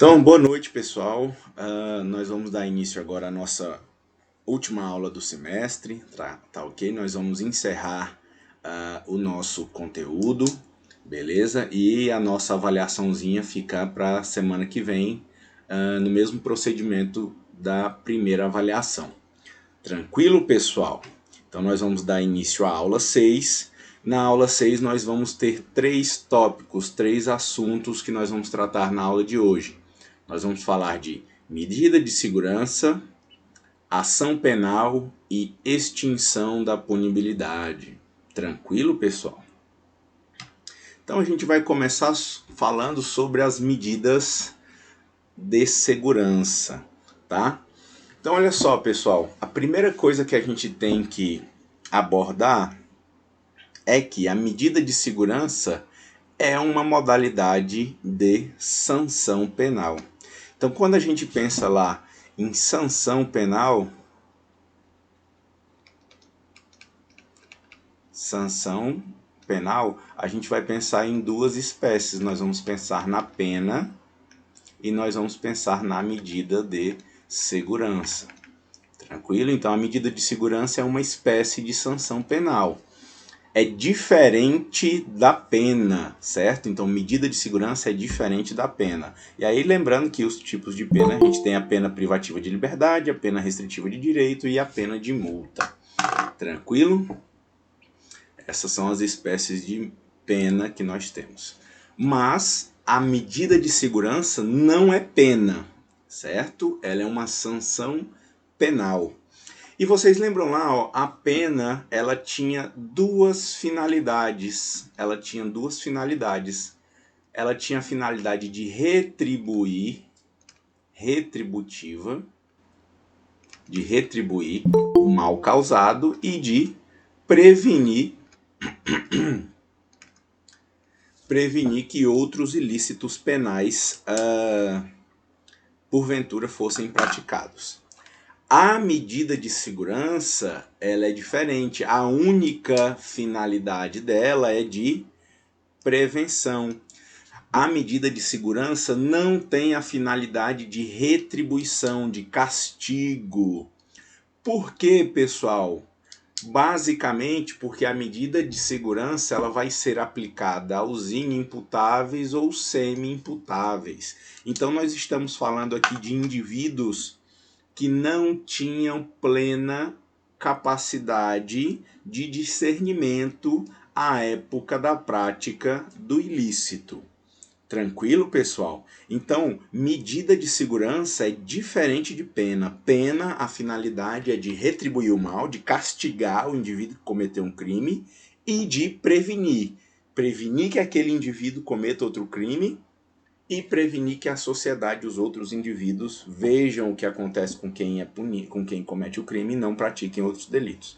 Então, boa noite, pessoal. Nós vamos dar início agora à nossa última aula do semestre, tá ok? Nós vamos encerrar o nosso conteúdo, beleza? E a nossa avaliaçãozinha fica para a semana que vem, no mesmo procedimento da primeira avaliação. Tranquilo, pessoal? Então, nós vamos dar início à aula 6. Na aula 6, nós vamos ter 3 tópicos, 3 assuntos que nós vamos tratar na aula de hoje. Nós vamos falar de medida de segurança, ação penal e extinção da punibilidade. Tranquilo, pessoal? Então a gente vai começar falando sobre as medidas de segurança, tá? Então olha só, pessoal, a primeira coisa que a gente tem que abordar é que a medida de segurança é uma modalidade de sanção penal. Então, quando a gente pensa lá em sanção penal, a gente vai pensar em duas espécies. Nós vamos pensar na pena e nós vamos pensar na medida de segurança. Tranquilo? Então, a medida de segurança é uma espécie de sanção penal. É diferente da pena, certo? Então, medida de segurança é diferente da pena. E aí, lembrando que os tipos de pena, a gente tem a pena privativa de liberdade, a pena restritiva de direito e a pena de multa. Tranquilo? Essas são as espécies de pena que nós temos. Mas a medida de segurança não é pena, certo? Ela é uma sanção penal. E vocês lembram lá, ó, a pena, ela tinha duas finalidades. Ela tinha a finalidade de retribuir, retributiva, de retribuir o mal causado e de prevenir que outros ilícitos penais, porventura, fossem praticados. A medida de segurança, ela é diferente. A única finalidade dela é de prevenção. A medida de segurança não tem a finalidade de retribuição, de castigo. Por quê, pessoal? Basicamente porque a medida de segurança ela vai ser aplicada aos inimputáveis ou semi-imputáveis. Então nós estamos falando aqui de indivíduos que não tinham plena capacidade de discernimento à época da prática do ilícito. Tranquilo, pessoal? Então, medida de segurança é diferente de pena. Pena, a finalidade é de retribuir o mal, de castigar o indivíduo que cometeu um crime e de prevenir. Prevenir que aquele indivíduo cometa outro crime e prevenir que a sociedade, os outros indivíduos, vejam o que acontece com quem é punido, com quem comete o crime e não pratiquem outros delitos.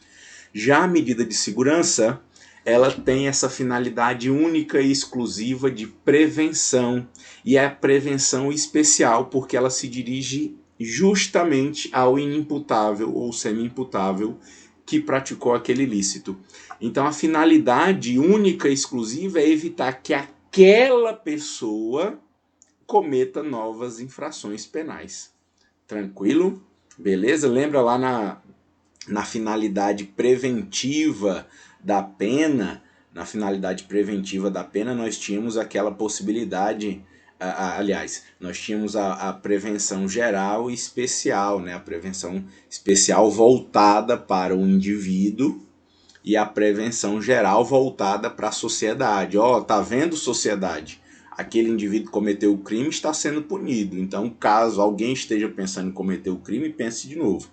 Já a medida de segurança, ela tem essa finalidade única e exclusiva de prevenção, e é a prevenção especial porque ela se dirige justamente ao inimputável ou semi-imputável que praticou aquele ilícito. Então a finalidade única e exclusiva é evitar que aquela pessoa cometa novas infrações penais. Tranquilo? Beleza? Lembra lá na finalidade preventiva da pena? Na finalidade preventiva da pena, nós tínhamos aquela possibilidade, aliás, nós tínhamos a prevenção geral e especial, né? A prevenção especial voltada para o indivíduo e a prevenção geral voltada para a sociedade. Ó, tá vendo, sociedade? Aquele indivíduo que cometeu o crime está sendo punido. Então, caso alguém esteja pensando em cometer o crime, pense de novo.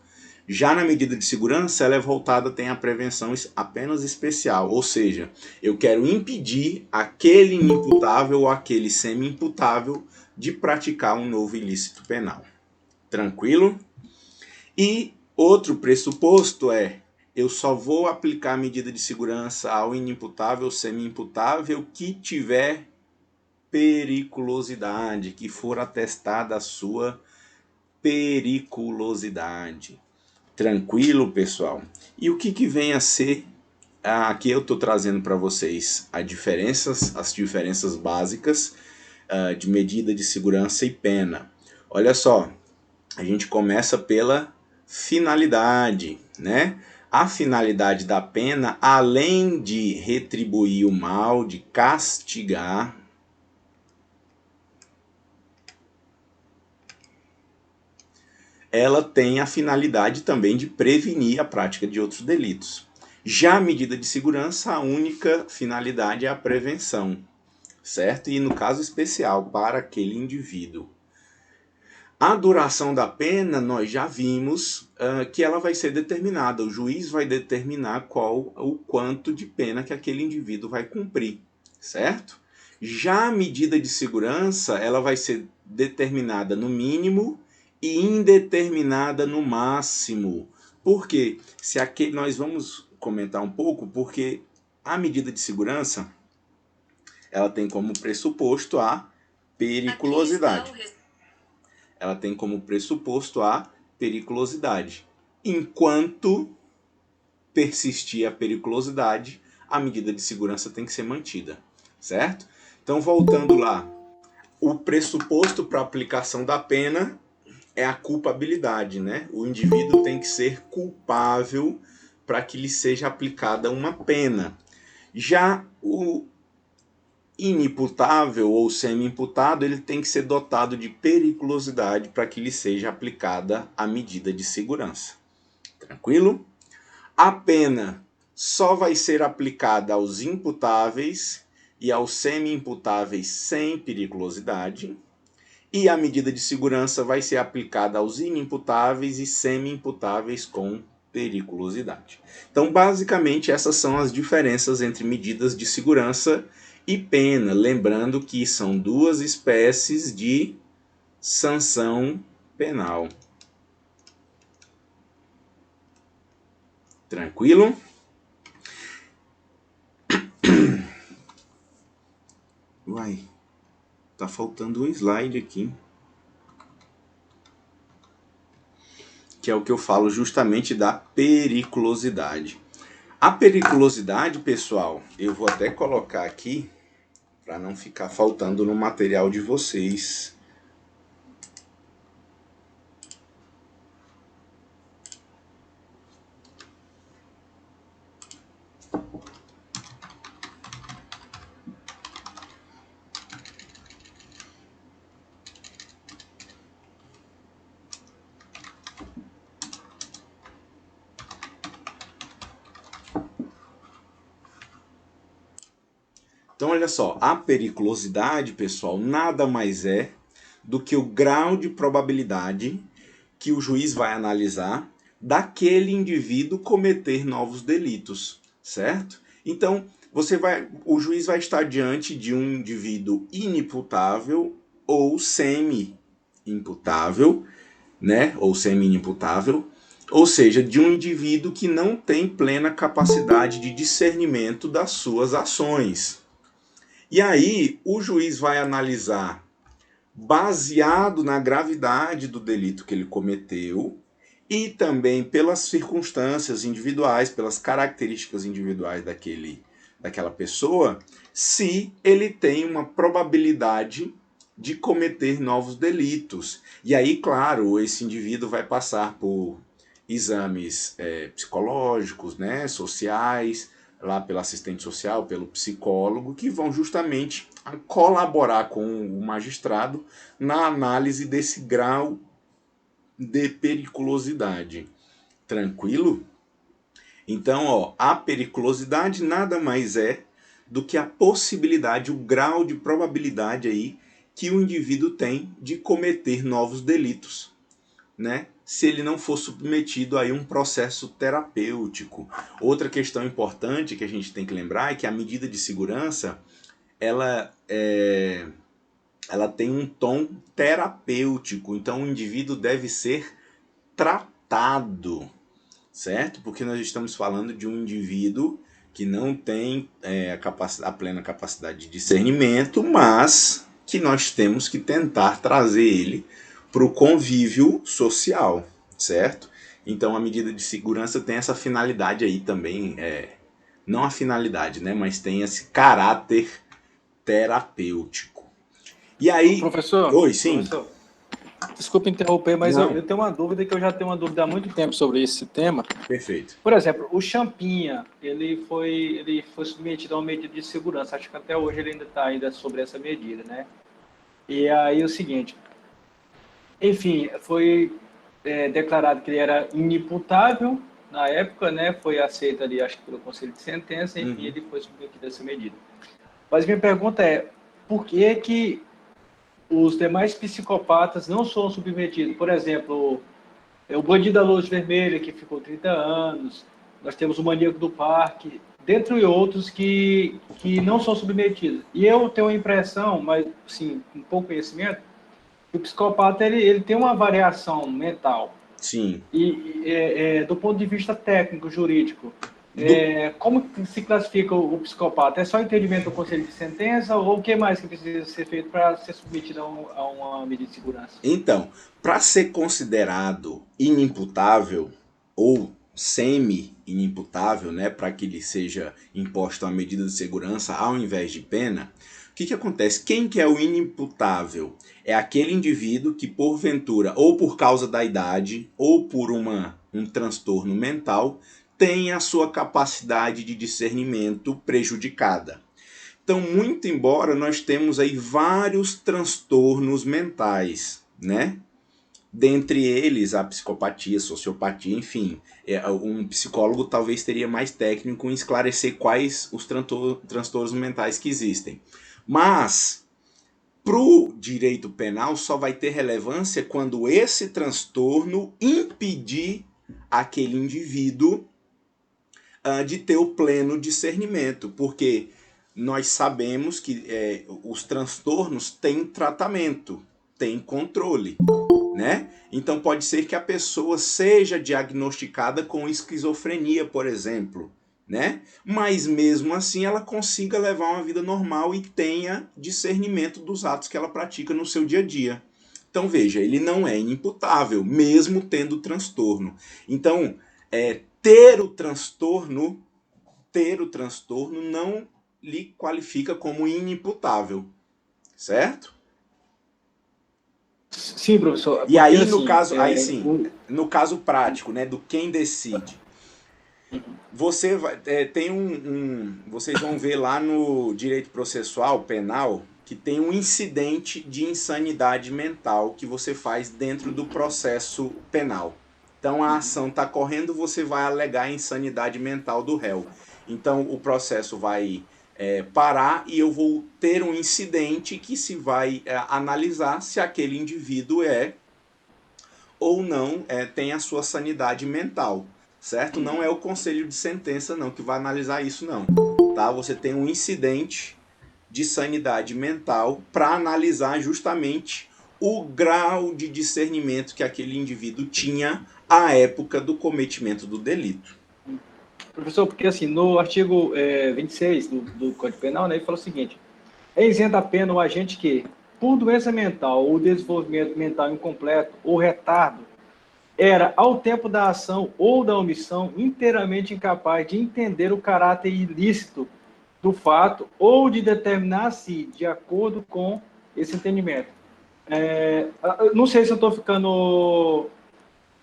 Já na medida de segurança, ela é voltada, tem a prevenção apenas especial. Ou seja, eu quero impedir aquele inimputável ou aquele semi-imputável de praticar um novo ilícito penal. Tranquilo? E outro pressuposto é: eu só vou aplicar a medida de segurança ao inimputável ou semi-imputável que tiver periculosidade, que for atestada a sua periculosidade. Tranquilo, pessoal? E o que vem a ser, aqui eu estou trazendo para vocês as diferenças básicas de medida de segurança e pena. Olha só, a gente começa pela finalidade, né? A finalidade da pena, além de retribuir o mal, de castigar, ela tem a finalidade também de prevenir a prática de outros delitos. Já a medida de segurança, a única finalidade é a prevenção, certo? E no caso especial, para aquele indivíduo. A duração da pena, nós já vimos que ela vai ser determinada. O juiz vai determinar o quanto de pena que aquele indivíduo vai cumprir, certo? Já a medida de segurança, ela vai ser determinada no mínimo e indeterminada no máximo. Por quê? Nós vamos comentar um pouco, porque a medida de segurança, ela tem como pressuposto a periculosidade. Ela tem como pressuposto a periculosidade. Enquanto persistir a periculosidade, a medida de segurança tem que ser mantida, certo? Então, voltando lá, o pressuposto para a aplicação da pena é a culpabilidade, né? O indivíduo tem que ser culpável para que lhe seja aplicada uma pena. Já o inimputável ou semi-imputado, ele tem que ser dotado de periculosidade para que lhe seja aplicada a medida de segurança. Tranquilo? A pena só vai ser aplicada aos imputáveis e aos semi-imputáveis sem periculosidade, e a medida de segurança vai ser aplicada aos inimputáveis e semi-imputáveis com periculosidade. Então, basicamente, essas são as diferenças entre medidas de segurança e pena, lembrando que são duas espécies de sanção penal. Tranquilo? Uai, tá faltando um slide aqui. Que é o que eu falo justamente da periculosidade. A periculosidade, pessoal, eu vou até colocar aqui para não ficar faltando no material de vocês. Então, olha só, a periculosidade, pessoal, nada mais é do que o grau de probabilidade que o juiz vai analisar daquele indivíduo cometer novos delitos, certo? Então, o juiz vai estar diante de um indivíduo inimputável ou semi-imputável, né? Ou semi-inimputável, ou seja, de um indivíduo que não tem plena capacidade de discernimento das suas ações. E aí, o juiz vai analisar, baseado na gravidade do delito que ele cometeu e também pelas circunstâncias individuais, pelas características individuais daquela pessoa, se ele tem uma probabilidade de cometer novos delitos. E aí, claro, esse indivíduo vai passar por exames psicológicos, né, sociais, lá pelo assistente social, pelo psicólogo, que vão justamente colaborar com o magistrado na análise desse grau de periculosidade. Tranquilo? Então, ó, a periculosidade nada mais é do que a possibilidade, o grau de probabilidade aí que o indivíduo tem de cometer novos delitos, né? Se ele não for submetido a um processo terapêutico. Outra questão importante que a gente tem que lembrar é que a medida de segurança ela tem um tom terapêutico, então o indivíduo deve ser tratado, certo? Porque nós estamos falando de um indivíduo que não tem a plena capacidade de discernimento, mas que nós temos que tentar trazer ele para o convívio social, certo? Então a medida de segurança tem essa finalidade aí também, não a finalidade, né, mas tem esse caráter terapêutico. E aí... Professor, Oi, sim. desculpe interromper, mas Não. eu tenho uma dúvida que eu já tenho uma dúvida há muito tempo sobre esse tema. Perfeito. Por exemplo, o Champinha, ele foi submetido a uma medida de segurança. Acho que até hoje ele ainda está ainda sobre essa medida, né? E aí o seguinte, enfim, foi declarado que ele era inimputável na época, né? Foi aceito ali, acho que pelo Conselho de Sentença, enfim, ele foi submetido a essa medida. Mas minha pergunta é, por que que os demais psicopatas não são submetidos? Por exemplo, o bandido da luz vermelha, que ficou 30 anos, nós temos o maníaco do parque, dentre outros que não são submetidos. E eu tenho a impressão, mas, sim, com pouco conhecimento, que o psicopata ele tem uma variação mental. Sim. E do ponto de vista técnico, jurídico, Do... como se classifica o psicopata? É só entendimento do conselho de sentença ou o que mais que precisa ser feito para ser submetido a uma medida de segurança? Então, para ser considerado inimputável ou semi-inimputável, né, para que lhe seja imposta uma medida de segurança ao invés de pena, o que acontece? Quem que é o inimputável? É aquele indivíduo que, porventura, ou por causa da idade, ou por um transtorno mental, tem a sua capacidade de discernimento prejudicada. Então, muito embora nós temos aí vários transtornos mentais, né? Dentre eles, a psicopatia, sociopatia, enfim. Um psicólogo talvez teria mais técnico em esclarecer quais os transtornos mentais que existem. Mas, para o direito penal, só vai ter relevância quando esse transtorno impedir aquele indivíduo de ter o pleno discernimento, porque nós sabemos que os transtornos têm tratamento, têm controle, né? Então pode ser que a pessoa seja diagnosticada com esquizofrenia, por exemplo, né? Mas mesmo assim ela consiga levar uma vida normal e tenha discernimento dos atos que ela pratica no seu dia a dia. Então veja, ele não é inimputável, mesmo tendo transtorno. Então, ter o transtorno não lhe qualifica como inimputável, certo? Sim, professor, E porque aí no assim, caso, aí sim, no caso prático, né, do quem decide, você vai, vocês vão ver lá no direito processual penal que tem um incidente de insanidade mental que você faz dentro do processo penal. Então a ação está correndo, você vai alegar a insanidade mental do réu. Então o processo vai parar e eu vou ter um incidente que se vai analisar se aquele indivíduo ou não tem a sua sanidade mental, certo? Não é o conselho de sentença não que vai analisar isso não, tá? Você tem um incidente de sanidade mental para analisar justamente o grau de discernimento que aquele indivíduo tinha à época do cometimento do delito. professor, porque assim, no artigo 26 do Código Penal, né, ele fala o seguinte: é isento a pena o agente que, por doença mental ou desenvolvimento mental incompleto ou retardo, era, ao tempo da ação ou da omissão, inteiramente incapaz de entender o caráter ilícito do fato ou de determinar-se de acordo com esse entendimento. Não sei se eu estou ficando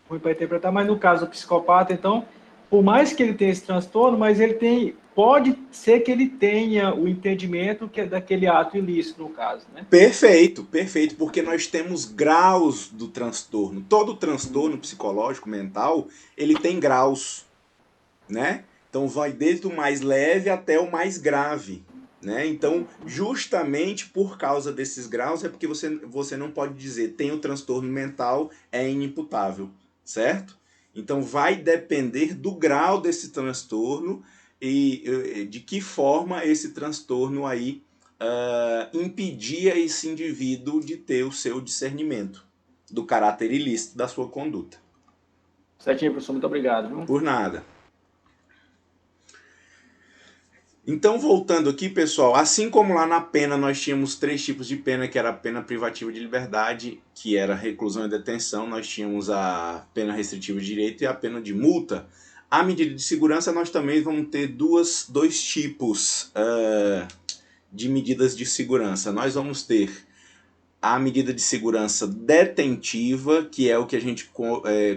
ruim para interpretar, mas no caso do psicopata, então, por mais que ele tenha esse transtorno, mas ele tem, pode ser que ele tenha o entendimento que é daquele ato ilícito, no caso, né? Perfeito, perfeito, porque nós temos graus do transtorno. Todo transtorno psicológico, mental, ele tem graus, né? Então vai desde o mais leve até o mais grave, né? Então, justamente por causa desses graus é porque você não pode dizer tem o transtorno mental, é inimputável, certo? Então vai depender do grau desse transtorno e de que forma esse transtorno aí impedia esse indivíduo de ter o seu discernimento do caráter ilícito da sua conduta. Certinho, professor, muito obrigado. Viu? Por nada. Então, voltando aqui, pessoal, assim como lá na pena nós tínhamos 3 tipos de pena, que era a pena privativa de liberdade, que era reclusão e detenção, nós tínhamos a pena restritiva de direito e a pena de multa. A medida de segurança nós também vamos ter dois tipos de medidas de segurança. Nós vamos ter a medida de segurança detentiva, que é o que a gente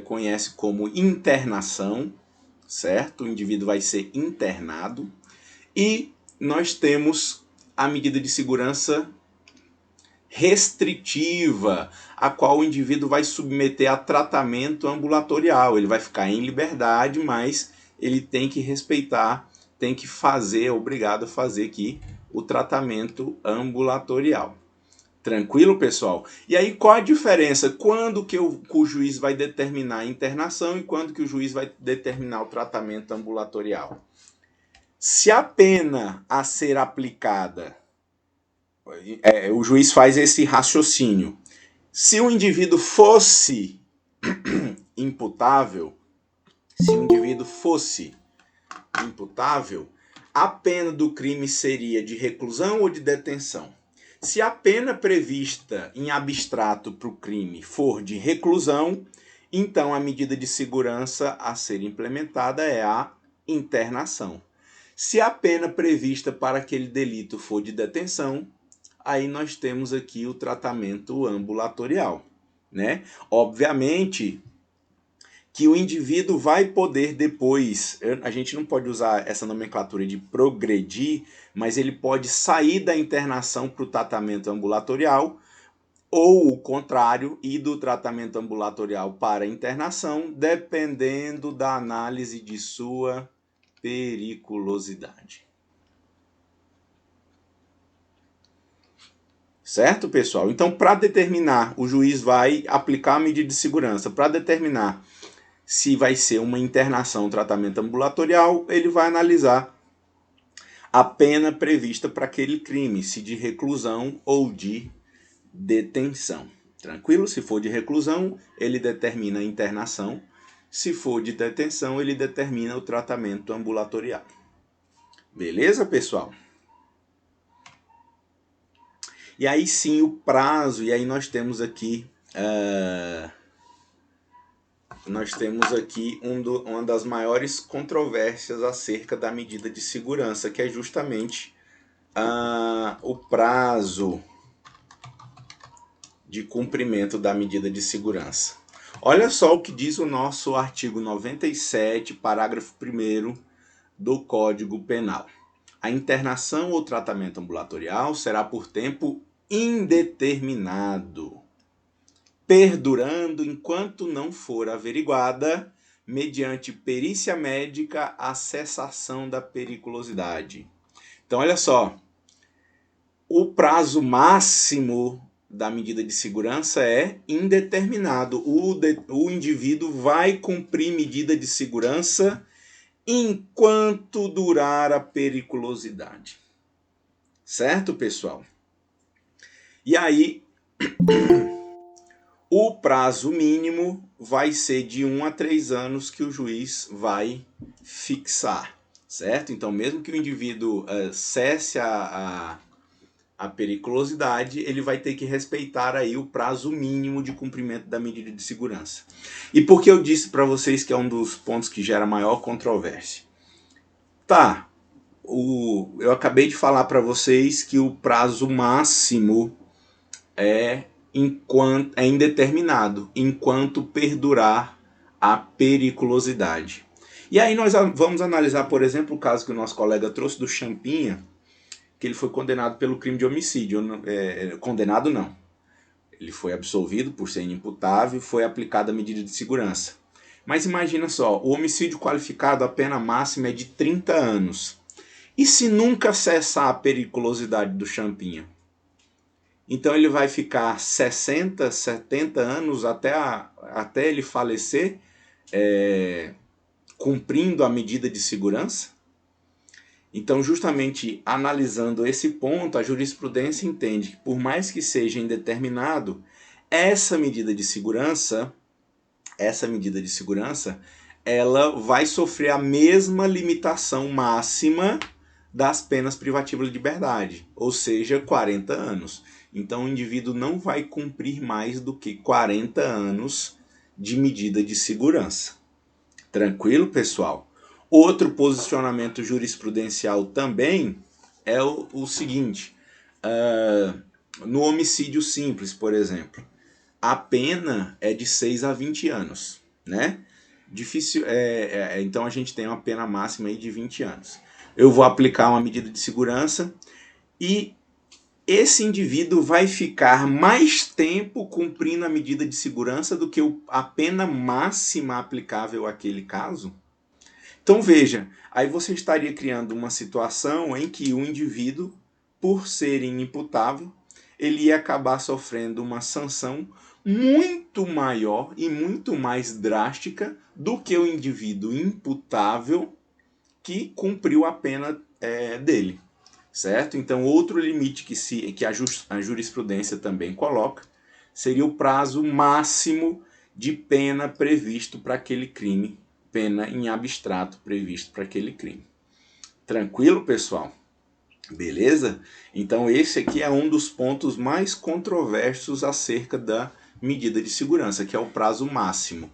conhece como internação, certo? O indivíduo vai ser internado. E nós temos a medida de segurança restritiva, a qual o indivíduo vai submeter a tratamento ambulatorial. Ele vai ficar em liberdade, mas ele tem que respeitar, tem que fazer, é obrigado a fazer aqui o tratamento ambulatorial. Tranquilo, pessoal? E aí, qual a diferença? Quando que o juiz vai determinar a internação e quando que o juiz vai determinar o tratamento ambulatorial? Se a pena a ser aplicada, o juiz faz esse raciocínio. Se o indivíduo fosse imputável, a pena do crime seria de reclusão ou de detenção? Se a pena prevista em abstrato para o crime for de reclusão, então a medida de segurança a ser implementada é a internação. Se a pena prevista para aquele delito for de detenção, aí nós temos aqui o tratamento ambulatorial, né? Obviamente que o indivíduo vai poder depois, a gente não pode usar essa nomenclatura de progredir, mas ele pode sair da internação para o tratamento ambulatorial, ou o contrário, ir do tratamento ambulatorial para a internação, dependendo da análise de sua periculosidade. Certo, pessoal? Então, para determinar, o juiz vai aplicar a medida de segurança. Para determinar se vai ser uma internação ou tratamento ambulatorial, ele vai analisar a pena prevista para aquele crime, se de reclusão ou de detenção. Tranquilo? Se for de reclusão, ele determina a internação. Se for de detenção, ele determina o tratamento ambulatorial. Beleza, pessoal? E aí sim o prazo, e aí nós temos aqui uma das maiores controvérsias acerca da medida de segurança, que é justamente o prazo de cumprimento da medida de segurança. Olha só o que diz o nosso artigo 97, parágrafo 1º do Código Penal. A internação ou tratamento ambulatorial será por tempo indeterminado, perdurando enquanto não for averiguada, mediante perícia médica, a cessação da periculosidade. Então, olha só, o prazo máximo da medida de segurança é indeterminado. O indivíduo vai cumprir medida de segurança enquanto durar a periculosidade. Certo, pessoal? E aí, o prazo mínimo vai ser de 1 a 3 anos que o juiz vai fixar, certo? Então, mesmo que o indivíduo cesse a periculosidade, ele vai ter que respeitar aí o prazo mínimo de cumprimento da medida de segurança. E por que eu disse para vocês que é um dos pontos que gera maior controvérsia? Tá, eu acabei de falar para vocês que o prazo máximo é indeterminado, enquanto perdurar a periculosidade. E aí nós vamos analisar, por exemplo, o caso que o nosso colega trouxe do Champinha, que ele foi condenado pelo crime de homicídio. Condenado não. Ele foi absolvido por ser inimputável e foi aplicada a medida de segurança. Mas imagina só, o homicídio qualificado, a pena máxima é de 30 anos. E se nunca cessar a periculosidade do Champinha? Então ele vai ficar 60, 70 anos até ele falecer, cumprindo a medida de segurança? Então, justamente analisando esse ponto, a jurisprudência entende que, por mais que seja indeterminado, essa medida de segurança, ela vai sofrer a mesma limitação máxima das penas privativas de liberdade, ou seja, 40 anos. Então, o indivíduo não vai cumprir mais do que 40 anos de medida de segurança. Tranquilo, pessoal? Outro posicionamento jurisprudencial também é o seguinte: No homicídio simples, por exemplo, a pena é de 6 a 20 anos, né? Difícil, então a gente tem uma pena máxima aí de 20 anos. Eu vou aplicar uma medida de segurança e esse indivíduo vai ficar mais tempo cumprindo a medida de segurança do que a pena máxima aplicável àquele caso? Então veja, aí você estaria criando uma situação em que o indivíduo, por ser inimputável, ele ia acabar sofrendo uma sanção muito maior e muito mais drástica do que o indivíduo imputável que cumpriu a pena dele, certo? Então outro limite que a jurisprudência também coloca seria o prazo máximo de pena previsto para aquele crime, pena em abstrato previsto para aquele crime. Tranquilo, pessoal? Beleza? Então esse aqui é um dos pontos mais controversos acerca da medida de segurança, que é o prazo máximo,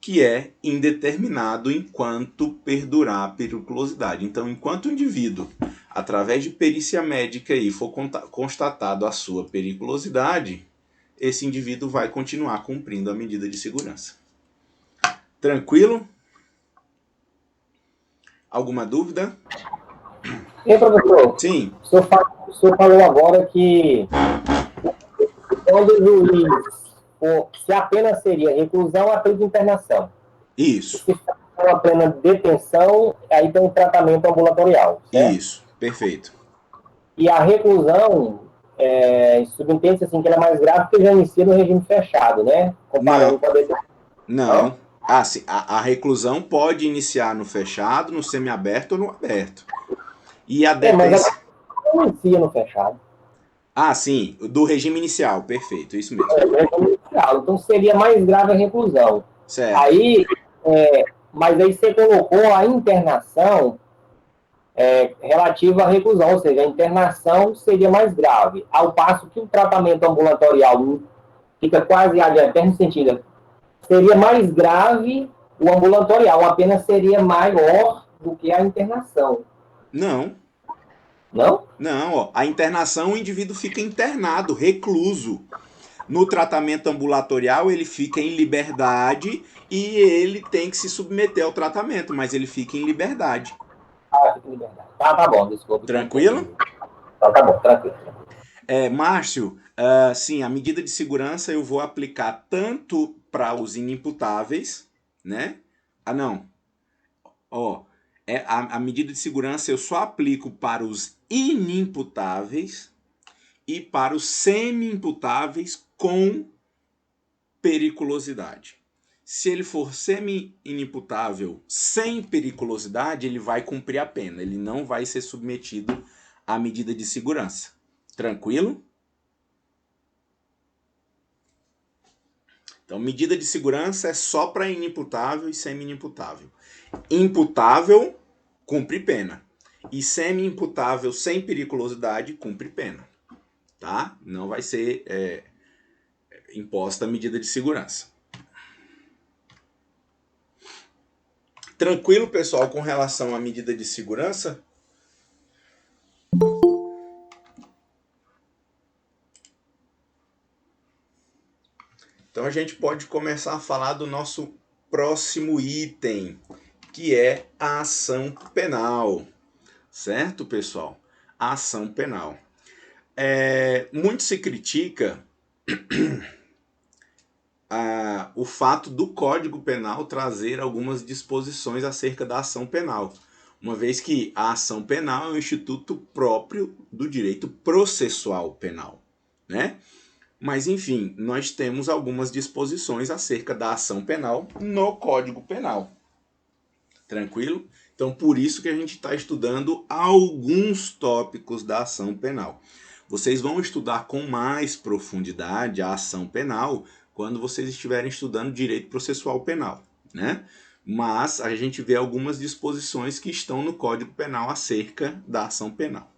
que é indeterminado enquanto perdurar a periculosidade. Então, enquanto o indivíduo, através de perícia médica aí, for constatado a sua periculosidade, esse indivíduo vai continuar cumprindo a medida de segurança. Tranquilo? Alguma dúvida? E aí, professor, Sim. o senhor falou agora que quando o juiz, se a pena seria reclusão, a pena de internação. E Isso. se for uma pena de detenção, aí tem um tratamento ambulatorial, certo? Isso. Perfeito. E a reclusão, subentende-se assim, que ela é mais grave porque já inicia no regime fechado, né? Comparando Não. com a detenção. Não. Ah, sim. A reclusão pode iniciar no fechado, no semiaberto ou no aberto. E a Mas detenção. ela não inicia no fechado. Ah, sim. Do regime inicial. Perfeito. Isso mesmo. No regime inicial. Então seria mais grave a reclusão. Certo. Aí, mas aí você colocou a internação relativa à reclusão, ou seja, a internação seria mais grave, ao passo que o tratamento ambulatorial fica quase ad eterno sentido, seria mais grave o ambulatorial, apenas seria maior do que a internação. Não. Não? Não, ó. A internação, o indivíduo fica internado, recluso. No tratamento ambulatorial, ele fica em liberdade e ele tem que se submeter ao tratamento, mas ele fica em liberdade. Ah, fica em liberdade. Tá bom, desculpa que eu Tranquilo? entendi. Tá bom, tranquilo. Márcio, sim, a medida de segurança eu vou aplicar tanto para os inimputáveis, né? Ah, não. Ó, a medida de segurança eu só aplico para os inimputáveis e para os semi-imputáveis com periculosidade. Se ele for semi-inimputável sem periculosidade, ele vai cumprir a pena. Ele não vai ser submetido à medida de segurança. Tranquilo? Então, medida de segurança é só para inimputável e semi-inimputável. Imputável, cumpre pena. E semi-imputável sem periculosidade, cumpre pena. Tá? Não vai ser imposta a medida de segurança. Tranquilo, pessoal, com relação à medida de segurança? Então a gente pode começar a falar do nosso próximo item, que é a ação penal. Certo, pessoal? A ação penal. Muito se critica o fato do Código Penal trazer algumas disposições acerca da ação penal, uma vez que a ação penal é um instituto próprio do direito processual penal, né? Mas, enfim, nós temos algumas disposições acerca da ação penal no Código Penal. Tranquilo? Então, por isso que a gente está estudando alguns tópicos da ação penal. Vocês vão estudar com mais profundidade a ação penal quando vocês estiverem estudando direito processual penal, né? Mas a gente vê algumas disposições que estão no Código Penal acerca da ação penal.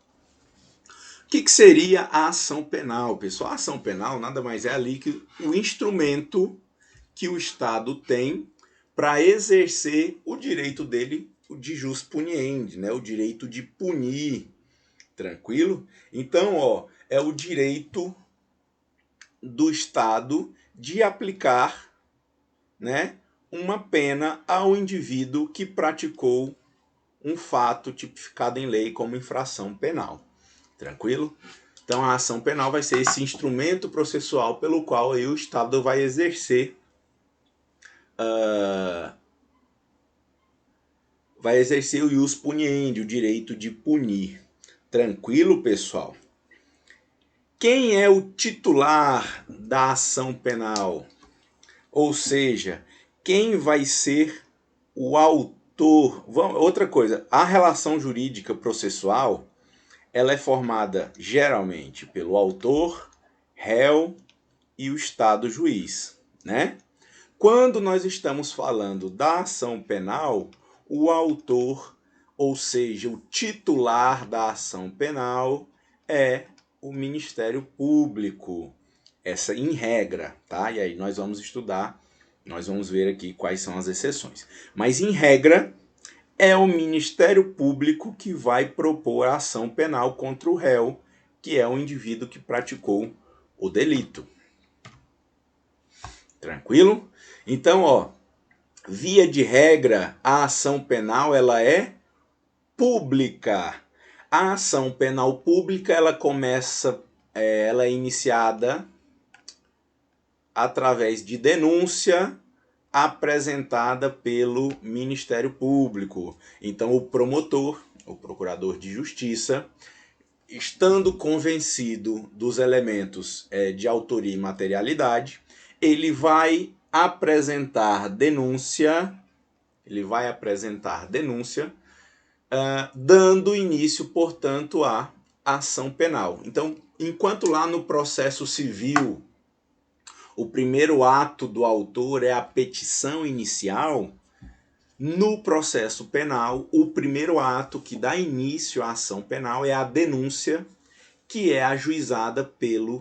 O que seria a ação penal, pessoal? A ação penal nada mais é ali que o instrumento que o Estado tem para exercer o direito dele de jus puniendi, né? O direito de punir, tranquilo? Então, é o direito do Estado de aplicar, né, uma pena ao indivíduo que praticou um fato tipificado em lei como infração penal. Tranquilo? Então a ação penal vai ser esse instrumento processual pelo qual aí o Estado vai exercer o ius puniendi, o direito de punir. Tranquilo, pessoal? Quem é o titular da ação penal? Ou seja, quem vai ser o autor? Outra coisa, a relação jurídica processual, ela é formada geralmente pelo autor, réu e o Estado juiz, né? Quando nós estamos falando da ação penal, o autor, ou seja, o titular da ação penal, é o Ministério Público. Essa em regra, tá? E aí nós vamos estudar, nós vamos ver aqui quais são as exceções. Mas em regra, é o Ministério Público que vai propor a ação penal contra o réu, que é o indivíduo que praticou o delito. Tranquilo? Então, ó, via de regra, a ação penal ela é pública. A ação penal pública ela ela é iniciada através de denúncia apresentada pelo Ministério Público. Então, o promotor, o procurador de justiça, estando convencido dos elementos de autoria e materialidade, ele vai apresentar denúncia, dando início, portanto, à ação penal. Então, enquanto lá no processo civil, o primeiro ato do autor é a petição inicial, no processo penal, o primeiro ato que dá início à ação penal é a denúncia, que é ajuizada pelo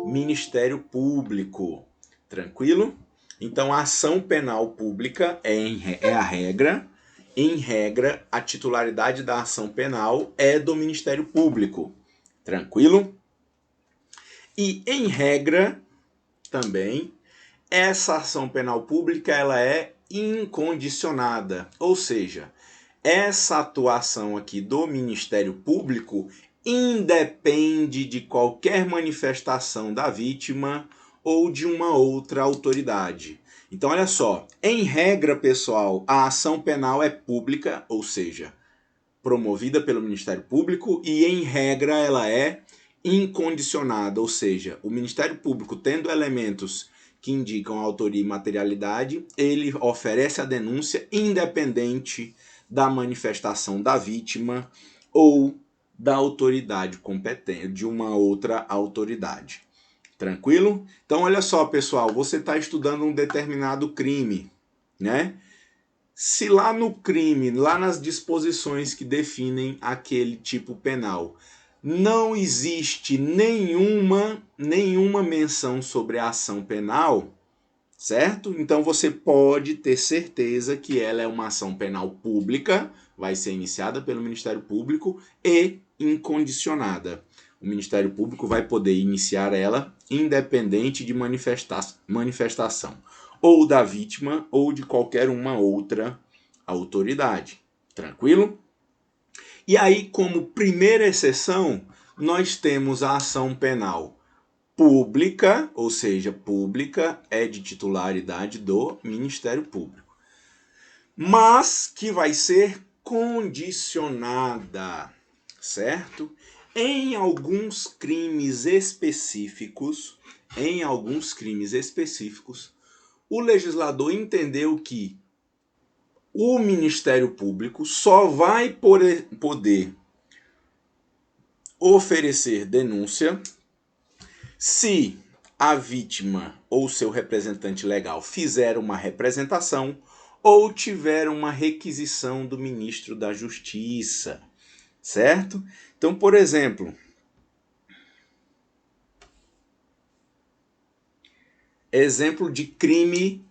Ministério Público. Tranquilo? Então, a ação penal pública é a regra. Em regra, a titularidade da ação penal é do Ministério Público. Tranquilo? E, em regra, também, essa ação penal pública ela é incondicionada, ou seja, essa atuação aqui do Ministério Público independe de qualquer manifestação da vítima ou de uma outra autoridade. Então, olha só, em regra, pessoal, a ação penal é pública, ou seja, promovida pelo Ministério Público, e em regra ela é incondicionada, ou seja, o Ministério Público, tendo elementos que indicam a autoria e materialidade, ele oferece a denúncia independente da manifestação da vítima ou da autoridade competente, de uma outra autoridade. Tranquilo? Então, olha só, pessoal, você está estudando um determinado crime, né? Se lá no crime, lá nas disposições que definem aquele tipo penal, não existe nenhuma menção sobre a ação penal, certo? Então você pode ter certeza que ela é uma ação penal pública, vai ser iniciada pelo Ministério Público e incondicionada. O Ministério Público vai poder iniciar ela independente de manifestação ou da vítima ou de qualquer uma outra autoridade. Tranquilo? E aí, como primeira exceção, nós temos a ação penal pública, ou seja, pública é de titularidade do Ministério Público, mas que vai ser condicionada, certo? Em alguns crimes específicos, o legislador entendeu que o Ministério Público só vai poder oferecer denúncia se a vítima ou seu representante legal fizer uma representação ou tiver uma requisição do ministro da Justiça, certo? Então, por exemplo, exemplo de crime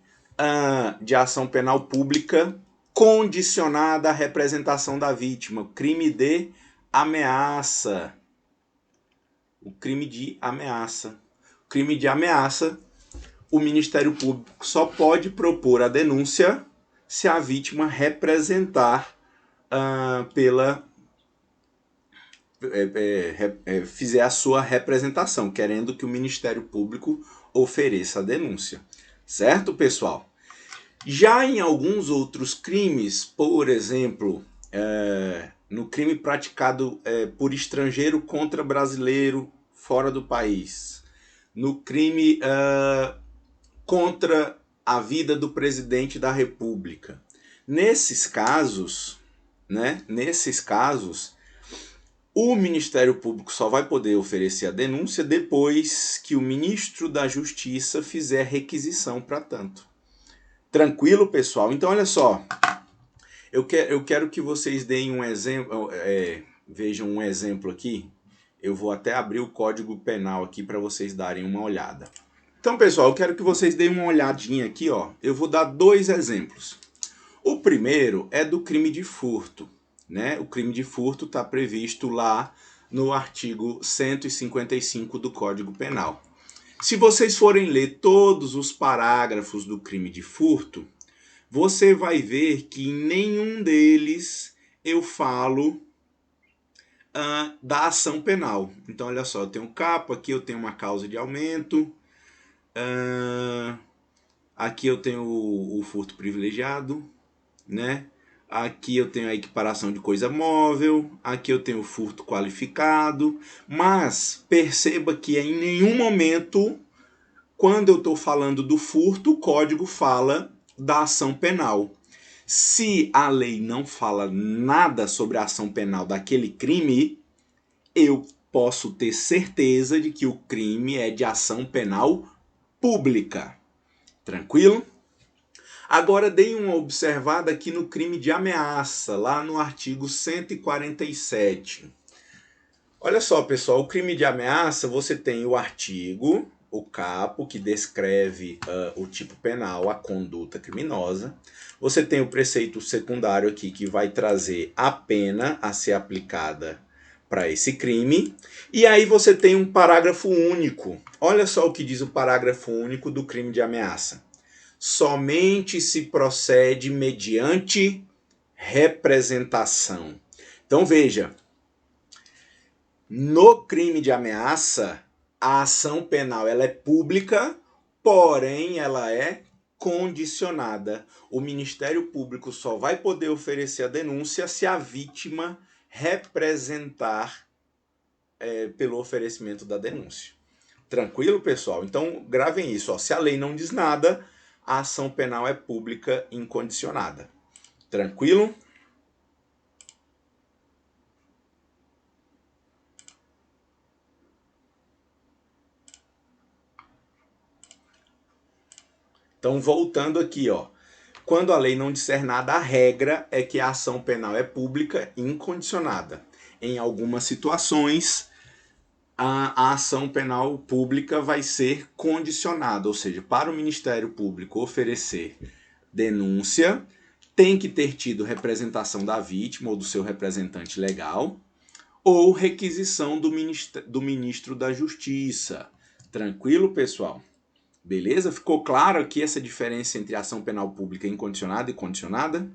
de ação penal pública condicionada à representação da vítima, crime de ameaça. O crime de ameaça. Crime de ameaça, o Ministério Público só pode propor a denúncia se a vítima representar fizer a sua representação, querendo que o Ministério Público ofereça a denúncia. Certo, pessoal? Já em alguns outros crimes, por exemplo, no crime praticado por estrangeiro contra brasileiro fora do país, no crime contra a vida do presidente da República. Nesses casos, o Ministério Público só vai poder oferecer a denúncia depois que o ministro da Justiça fizer requisição para tanto. Tranquilo, pessoal? Então, olha só. Eu quero que vocês deem um exemplo, vejam um exemplo aqui. Eu vou até abrir o Código Penal aqui para vocês darem uma olhada. Então, pessoal, eu quero que vocês deem uma olhadinha aqui, ó. Eu vou dar 2 exemplos. O primeiro é do crime de furto, né? O crime de furto está previsto lá no artigo 155 do Código Penal. Se vocês forem ler todos os parágrafos do crime de furto, você vai ver que em nenhum deles eu falo da ação penal. Então, olha só, eu tenho capo, aqui eu tenho uma causa de aumento, aqui eu tenho o furto privilegiado, né? Aqui eu tenho a equiparação de coisa móvel, aqui eu tenho o furto qualificado, mas perceba que em nenhum momento, quando eu estou falando do furto, o código fala da ação penal. Se a lei não fala nada sobre a ação penal daquele crime, eu posso ter certeza de que o crime é de ação penal pública. Tranquilo? Agora deem uma observada aqui no crime de ameaça, lá no artigo 147. Olha só, pessoal, o crime de ameaça, você tem o artigo, o capo, que descreve o tipo penal, a conduta criminosa. Você tem o preceito secundário aqui, que vai trazer a pena a ser aplicada para esse crime. E aí você tem um parágrafo único. Olha só o que diz o parágrafo único do crime de ameaça. Somente se procede mediante representação. Então veja, no crime de ameaça, a ação penal ela é pública, porém ela é condicionada. O Ministério Público só vai poder oferecer a denúncia se a vítima representar pelo oferecimento da denúncia. Tranquilo, pessoal? Então gravem isso. Ó. Se a lei não diz nada, a ação penal é pública incondicionada. Tranquilo? Então, voltando aqui, ó. Quando a lei não disser nada, a regra é que a ação penal é pública incondicionada. Em algumas situações, a ação penal pública vai ser condicionada, ou seja, para o Ministério Público oferecer denúncia, tem que ter tido representação da vítima ou do seu representante legal, ou requisição do ministro da Justiça. Tranquilo, pessoal? Beleza? Ficou claro aqui essa diferença entre ação penal pública incondicionada e condicionada?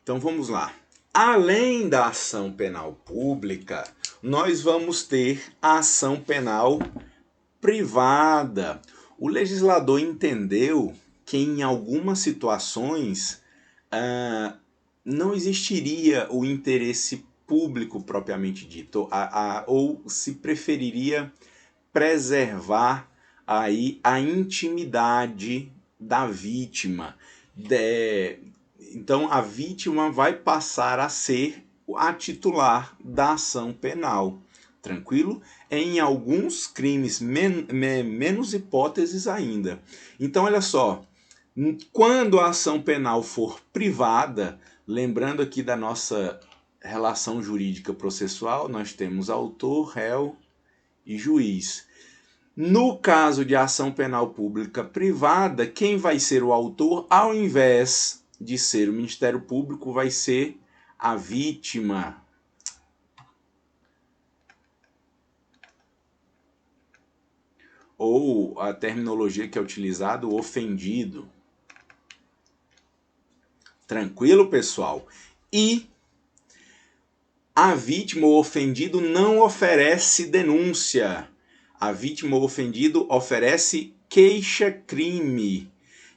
Então vamos lá. Além da ação penal pública, nós vamos ter a ação penal privada. O legislador entendeu que em algumas situações não existiria o interesse público propriamente dito, ou se preferiria preservar aí a intimidade da vítima. Então a vítima vai passar a ser a titular da ação penal. Tranquilo? Em alguns crimes, menos hipóteses ainda. Então, olha só, quando a ação penal for privada, lembrando aqui da nossa relação jurídica processual, nós temos autor, réu e juiz. No caso de ação penal pública privada, quem vai ser o autor, ao invés de ser o Ministério Público vai ser a vítima. Ou a terminologia que é utilizada, o ofendido. Tranquilo, pessoal? E a vítima ou ofendido não oferece denúncia. A vítima ou ofendido oferece queixa-crime.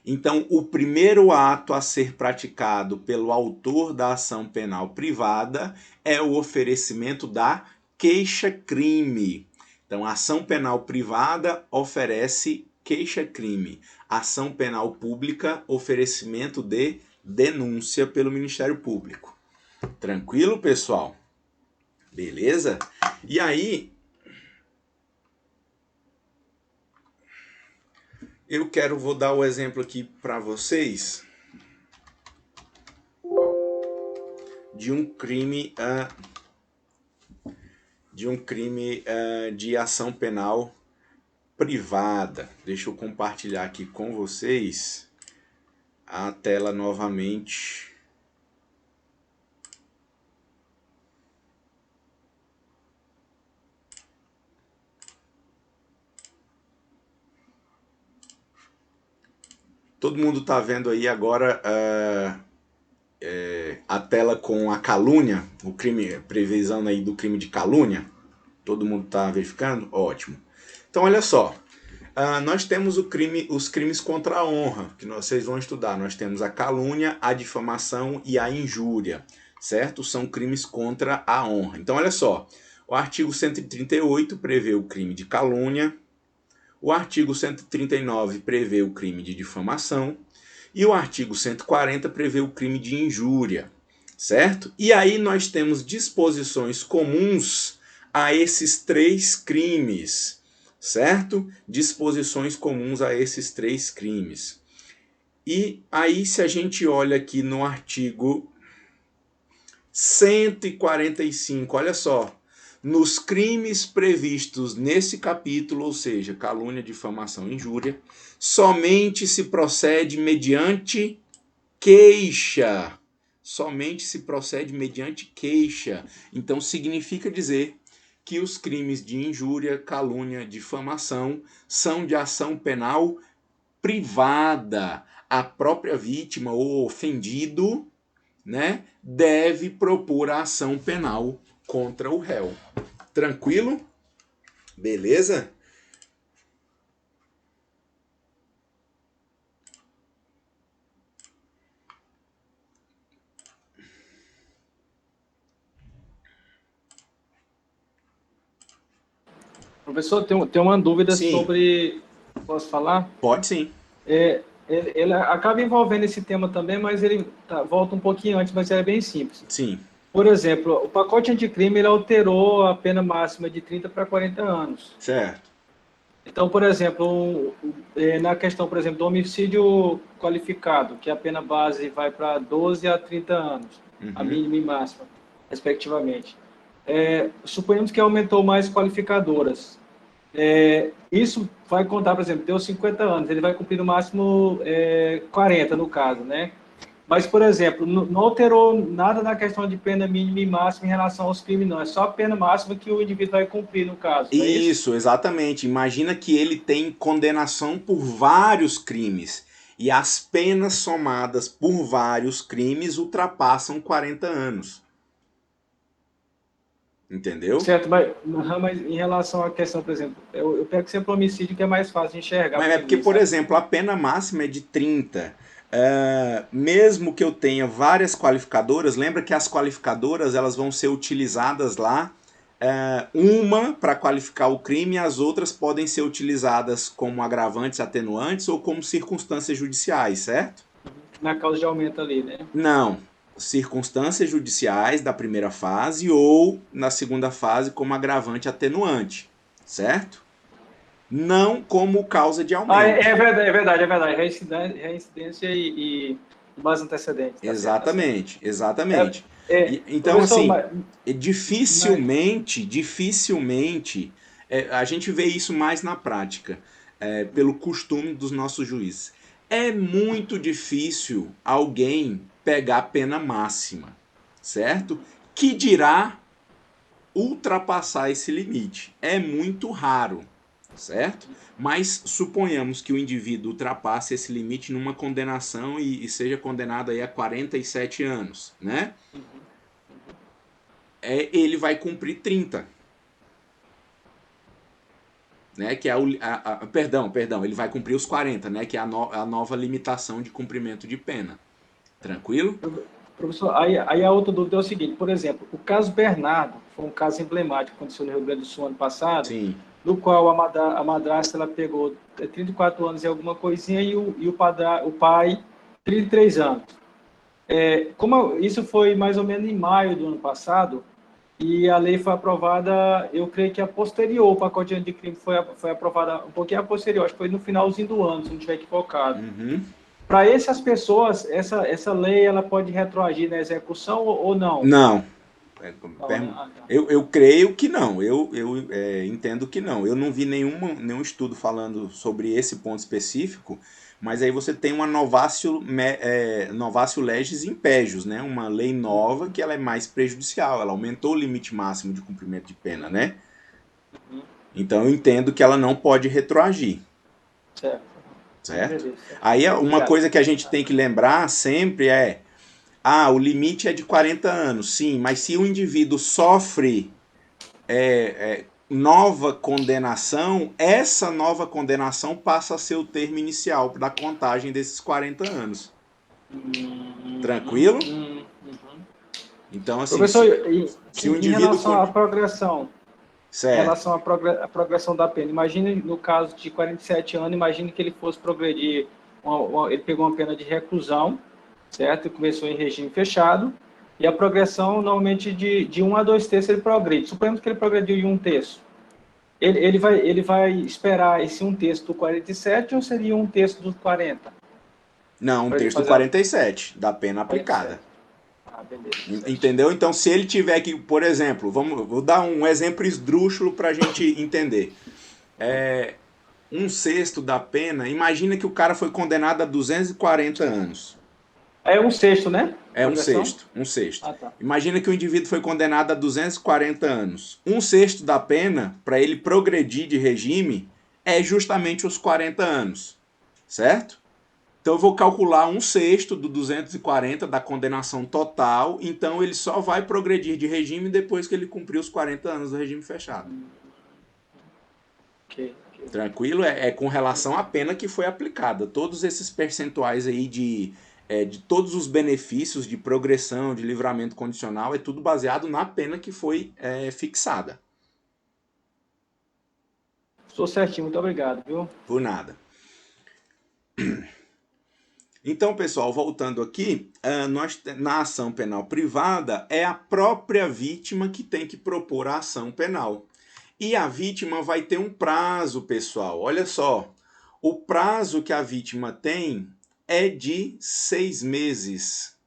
Então, o primeiro ato a ser praticado pelo autor da ação penal privada é o oferecimento da queixa-crime. Então, a ação penal privada oferece queixa-crime. Ação penal pública, oferecimento de denúncia pelo Ministério Público. Tranquilo, pessoal? Beleza? E aí, vou dar o exemplo aqui para vocês de um crime de ação penal privada. Deixa eu compartilhar aqui com vocês a tela novamente. Todo mundo está vendo aí agora a tela com a calúnia, o crime, previsão aí do crime de calúnia. Todo mundo está verificando? Ótimo. Então, olha só. Nós temos os crimes contra a honra, que vocês vão estudar. Nós temos a calúnia, a difamação e a injúria, certo? São crimes contra a honra. Então, olha só. O artigo 138 prevê o crime de calúnia. O artigo 139 prevê o crime de difamação. E o artigo 140 prevê o crime de injúria, certo? E aí nós temos disposições comuns a esses três crimes, certo? Disposições comuns a esses três crimes. E aí, se a gente olha aqui no artigo 145, olha só, nos crimes previstos nesse capítulo, ou seja, calúnia, difamação e injúria, somente se procede mediante queixa. Somente se procede mediante queixa. Então, significa dizer que os crimes de injúria, calúnia, difamação são de ação penal privada. A própria vítima ou ofendido, né, deve propor a ação penal contra o réu. Tranquilo? Beleza? Professor, tem uma dúvida Sim. sobre... Posso falar? Pode sim. Ele acaba envolvendo esse tema também, mas ele volta um pouquinho antes, mas é bem simples. Sim. Por exemplo, o pacote anticrime ele alterou a pena máxima de 30 para 40 anos. Certo. Então, por exemplo, na questão, por exemplo, do homicídio qualificado, que a pena base vai para 12 a 30 anos, a mínima e máxima, respectivamente. Suponhamos que aumentou mais qualificadoras. Isso vai contar, por exemplo, deu 50 anos, ele vai cumprir no máximo 40, no caso, né? Mas, por exemplo, não alterou nada na questão de pena mínima e máxima em relação aos crimes, não. É só a pena máxima que o indivíduo vai cumprir, no caso. É isso? Isso, exatamente. Imagina que ele tem condenação por vários crimes. E as penas somadas por vários crimes ultrapassam 40 anos. Entendeu? Certo, mas em relação à questão, por exemplo, eu pego sempre o homicídio, que é mais fácil de enxergar. Mas é porque, por exemplo, a pena máxima é de 30. Mesmo que eu tenha várias qualificadoras, lembra que as qualificadoras elas vão ser utilizadas lá, uma para qualificar o crime, e as outras podem ser utilizadas como agravantes, atenuantes ou como circunstâncias judiciais, certo? Na causa de aumento ali, né? Não. Circunstâncias judiciais da primeira fase ou na segunda fase como agravante atenuante, certo? Não como causa de aumento. É verdade. Reincidência e base antecedente. Tá exatamente. Então, professor, assim, dificilmente, a gente vê isso mais na prática, pelo costume dos nossos juízes. É muito difícil alguém pegar pena máxima, certo? Que dirá ultrapassar esse limite. É muito raro, certo? Mas suponhamos que o indivíduo ultrapasse esse limite numa condenação e seja condenado aí a 47 anos, né? Ele vai cumprir 30. Né, que é perdão, ele vai cumprir os 40, né, que é a nova limitação de cumprimento de pena. Tranquilo? Professor, aí a outra dúvida é o seguinte, por exemplo, o caso Bernardo foi um caso emblemático que aconteceu no Rio Grande do Sul ano passado, Sim. no qual a madrasta ela pegou 34 anos e alguma coisinha e o pai 33 anos. Isso foi mais ou menos em maio do ano passado, e a lei foi aprovada, eu creio que a posterior, o pacote anticrime foi aprovada um pouquinho a posterior, acho que foi no finalzinho do ano, se não estiver equivocado. Uhum. Para essas pessoas, essa lei ela pode retroagir na execução ou não? Não. Não, né? Tá. Eu creio que não. Eu entendo que não. Eu não vi nenhum estudo falando sobre esse ponto específico, mas aí você tem uma novatio legis impégios, né? Uma lei nova que ela é mais prejudicial. Ela aumentou o limite máximo de cumprimento de pena, né? Então eu entendo que ela não pode retroagir. Certo? Aí uma coisa que a gente tem que lembrar sempre é: o limite é de 40 anos, sim, mas se o indivíduo sofre nova condenação, essa nova condenação passa a ser o termo inicial da contagem desses 40 anos. Tranquilo? Então, assim, professor, se o em indivíduo... relação à progressão, certo. em relação à progressão da pena, imagine no caso de 47 anos, imagine que ele fosse progredir, ele pegou uma pena de reclusão, certo? Começou em regime fechado, e a progressão, normalmente, de 1 a 2 terços ele progride. Suponhamos que ele progrediu em 1 terço. Ele vai esperar esse 1 terço do 47 ou seria 1 terço dos 40? Não, 1 terço do 47, da pena aplicada. 47. Beleza. Entendeu? Então, se ele tiver que, por exemplo, vou dar um exemplo esdrúxulo para a gente entender. 1/6 da pena, imagina que o cara foi condenado a 240 anos. É 1/6, né? É 1/6. Tá. Imagina que o indivíduo foi condenado a 240 anos. 1/6 da pena, para ele progredir de regime, é justamente os 40 anos. Certo? Então eu vou calcular 1/6 do 240 da condenação total. Então ele só vai progredir de regime depois que ele cumprir os 40 anos do regime fechado. Ok. Tranquilo? É com relação à pena que foi aplicada. Todos esses percentuais aí de todos os benefícios de progressão, de livramento condicional, é tudo baseado na pena que foi fixada. Estou certinho, muito obrigado, viu? Por nada. Então, pessoal, voltando aqui, na ação penal privada, é a própria vítima que tem que propor a ação penal. E a vítima vai ter um prazo, pessoal. Olha só, o prazo que a vítima tem é de 6 meses,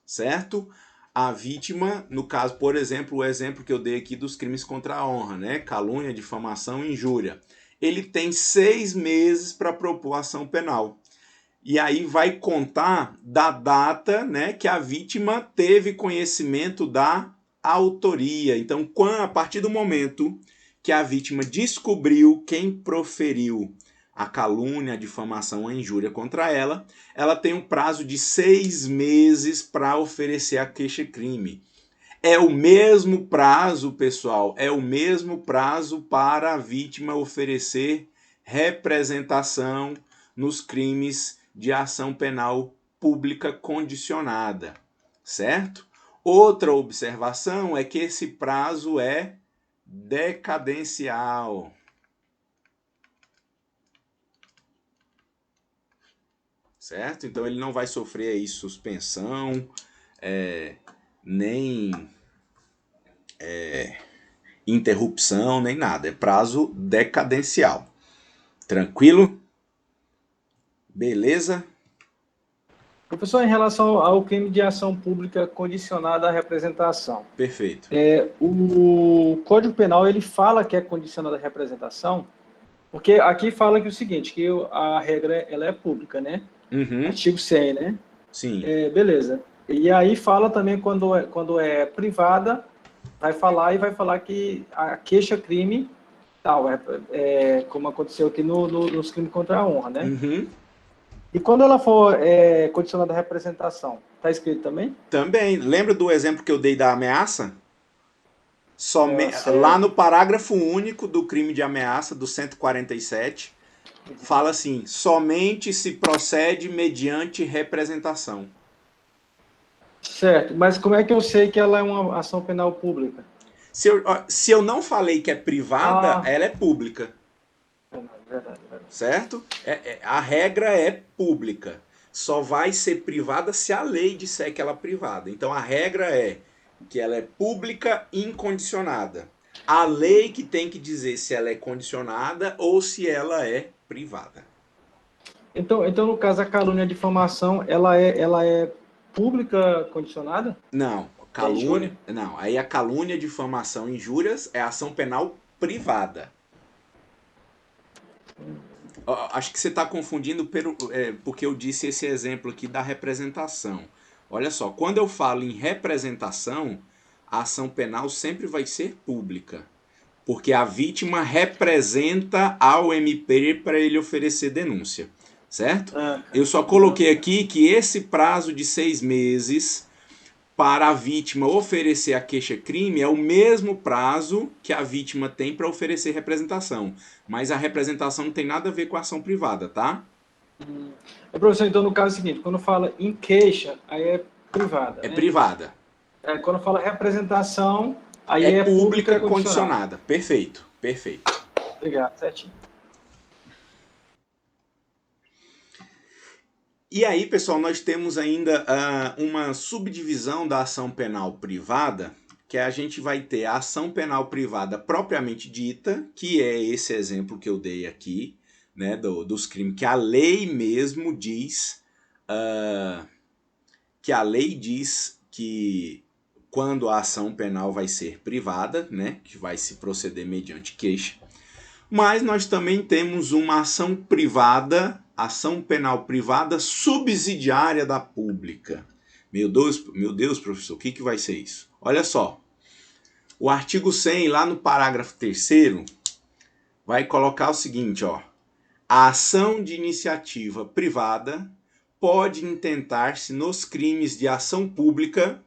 certo? A vítima, no caso, por exemplo, o exemplo que eu dei aqui dos crimes contra a honra, né? Calúnia, difamação e injúria. Ele tem 6 meses para propor ação penal. E aí vai contar da data, né, que a vítima teve conhecimento da autoria. Então, a partir do momento que a vítima descobriu quem proferiu a calúnia, a difamação, a injúria contra ela, ela tem um prazo de 6 meses para oferecer a queixa-crime. É o mesmo prazo, pessoal, é o mesmo prazo para a vítima oferecer representação nos crimes de ação penal pública condicionada, certo? Outra observação é que esse prazo é decadencial. Certo? Então ele não vai sofrer aí suspensão, nem interrupção, nem nada. É prazo decadencial. Tranquilo? Beleza? Professor, em relação ao crime de ação pública condicionada à representação. Perfeito. O Código Penal ele fala que é condicionado à representação, porque aqui fala que o seguinte, que a regra ela é pública, né? Uhum, Artigo 100, né? sim. Beleza. E aí fala também quando é privada, vai falar que a queixa-crime, tal, como aconteceu aqui nos crimes contra a honra, né? Uhum. E quando ela for condicionada à representação, tá escrito também? Também. Lembra do exemplo que eu dei da ameaça? Lá no Certo. parágrafo único do crime de ameaça, do 147, fala assim: somente se procede mediante representação. Certo, mas como é que eu sei que ela é uma ação penal pública? Se eu não falei que é privada, Ah, ela é pública, verdade, verdade. certo? A regra é pública. Só vai ser privada se a lei disser que ela é privada. Então a regra é que ela é pública incondicionada. A lei que tem que dizer se ela é condicionada ou se ela é privada. Então, no caso, a calúnia e a difamação, ela é pública condicionada? Não, É injúria? calúnia. Não, aí a calúnia, difamação, injúrias é ação penal privada. Acho que você está confundindo porque eu disse esse exemplo aqui da representação. Olha só, quando eu falo em representação, a ação penal sempre vai ser pública, porque a vítima representa ao MP para ele oferecer denúncia, certo? Ah, Eu só coloquei aqui que esse prazo de 6 meses para a vítima oferecer a queixa-crime é o mesmo prazo que a vítima tem para oferecer representação. Mas a representação não tem nada a ver com a ação privada, tá? Professor, então no caso é o seguinte, quando fala em queixa, aí é privada, É né? privada. Quando fala representação, É aí é pública pública condicional. condicionada. Perfeito, perfeito. Obrigado, certinho. E aí, pessoal, nós temos ainda uma subdivisão da ação penal privada, que a gente vai ter a ação penal privada propriamente dita, que é esse exemplo que eu dei aqui, né, dos crimes que a lei mesmo diz, que a lei diz que quando a ação penal vai ser privada, né, que vai se proceder mediante queixa. Mas nós também temos uma ação privada, ação penal privada subsidiária da pública. Meu Deus, professor, o que vai ser isso? Olha só, o artigo 100, lá no parágrafo 3º, vai colocar o seguinte, ó. A ação de iniciativa privada pode intentar-se nos crimes de ação pública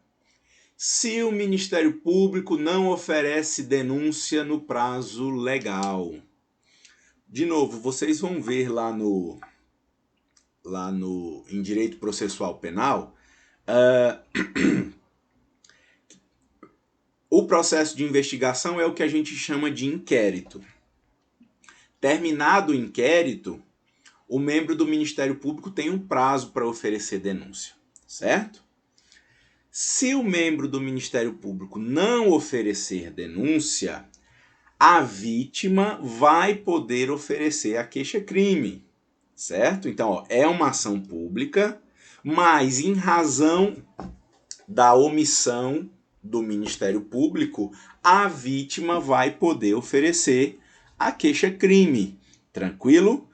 se o Ministério Público não oferece denúncia no prazo legal. De novo, vocês vão ver lá em Direito Processual Penal, o processo de investigação é o que a gente chama de inquérito. Terminado o inquérito, o membro do Ministério Público tem um prazo para oferecer denúncia, certo? Se o membro do Ministério Público não oferecer denúncia, a vítima vai poder oferecer a queixa-crime, certo? Então, ó, é uma ação pública, mas em razão da omissão do Ministério Público, a vítima vai poder oferecer a queixa-crime, tranquilo?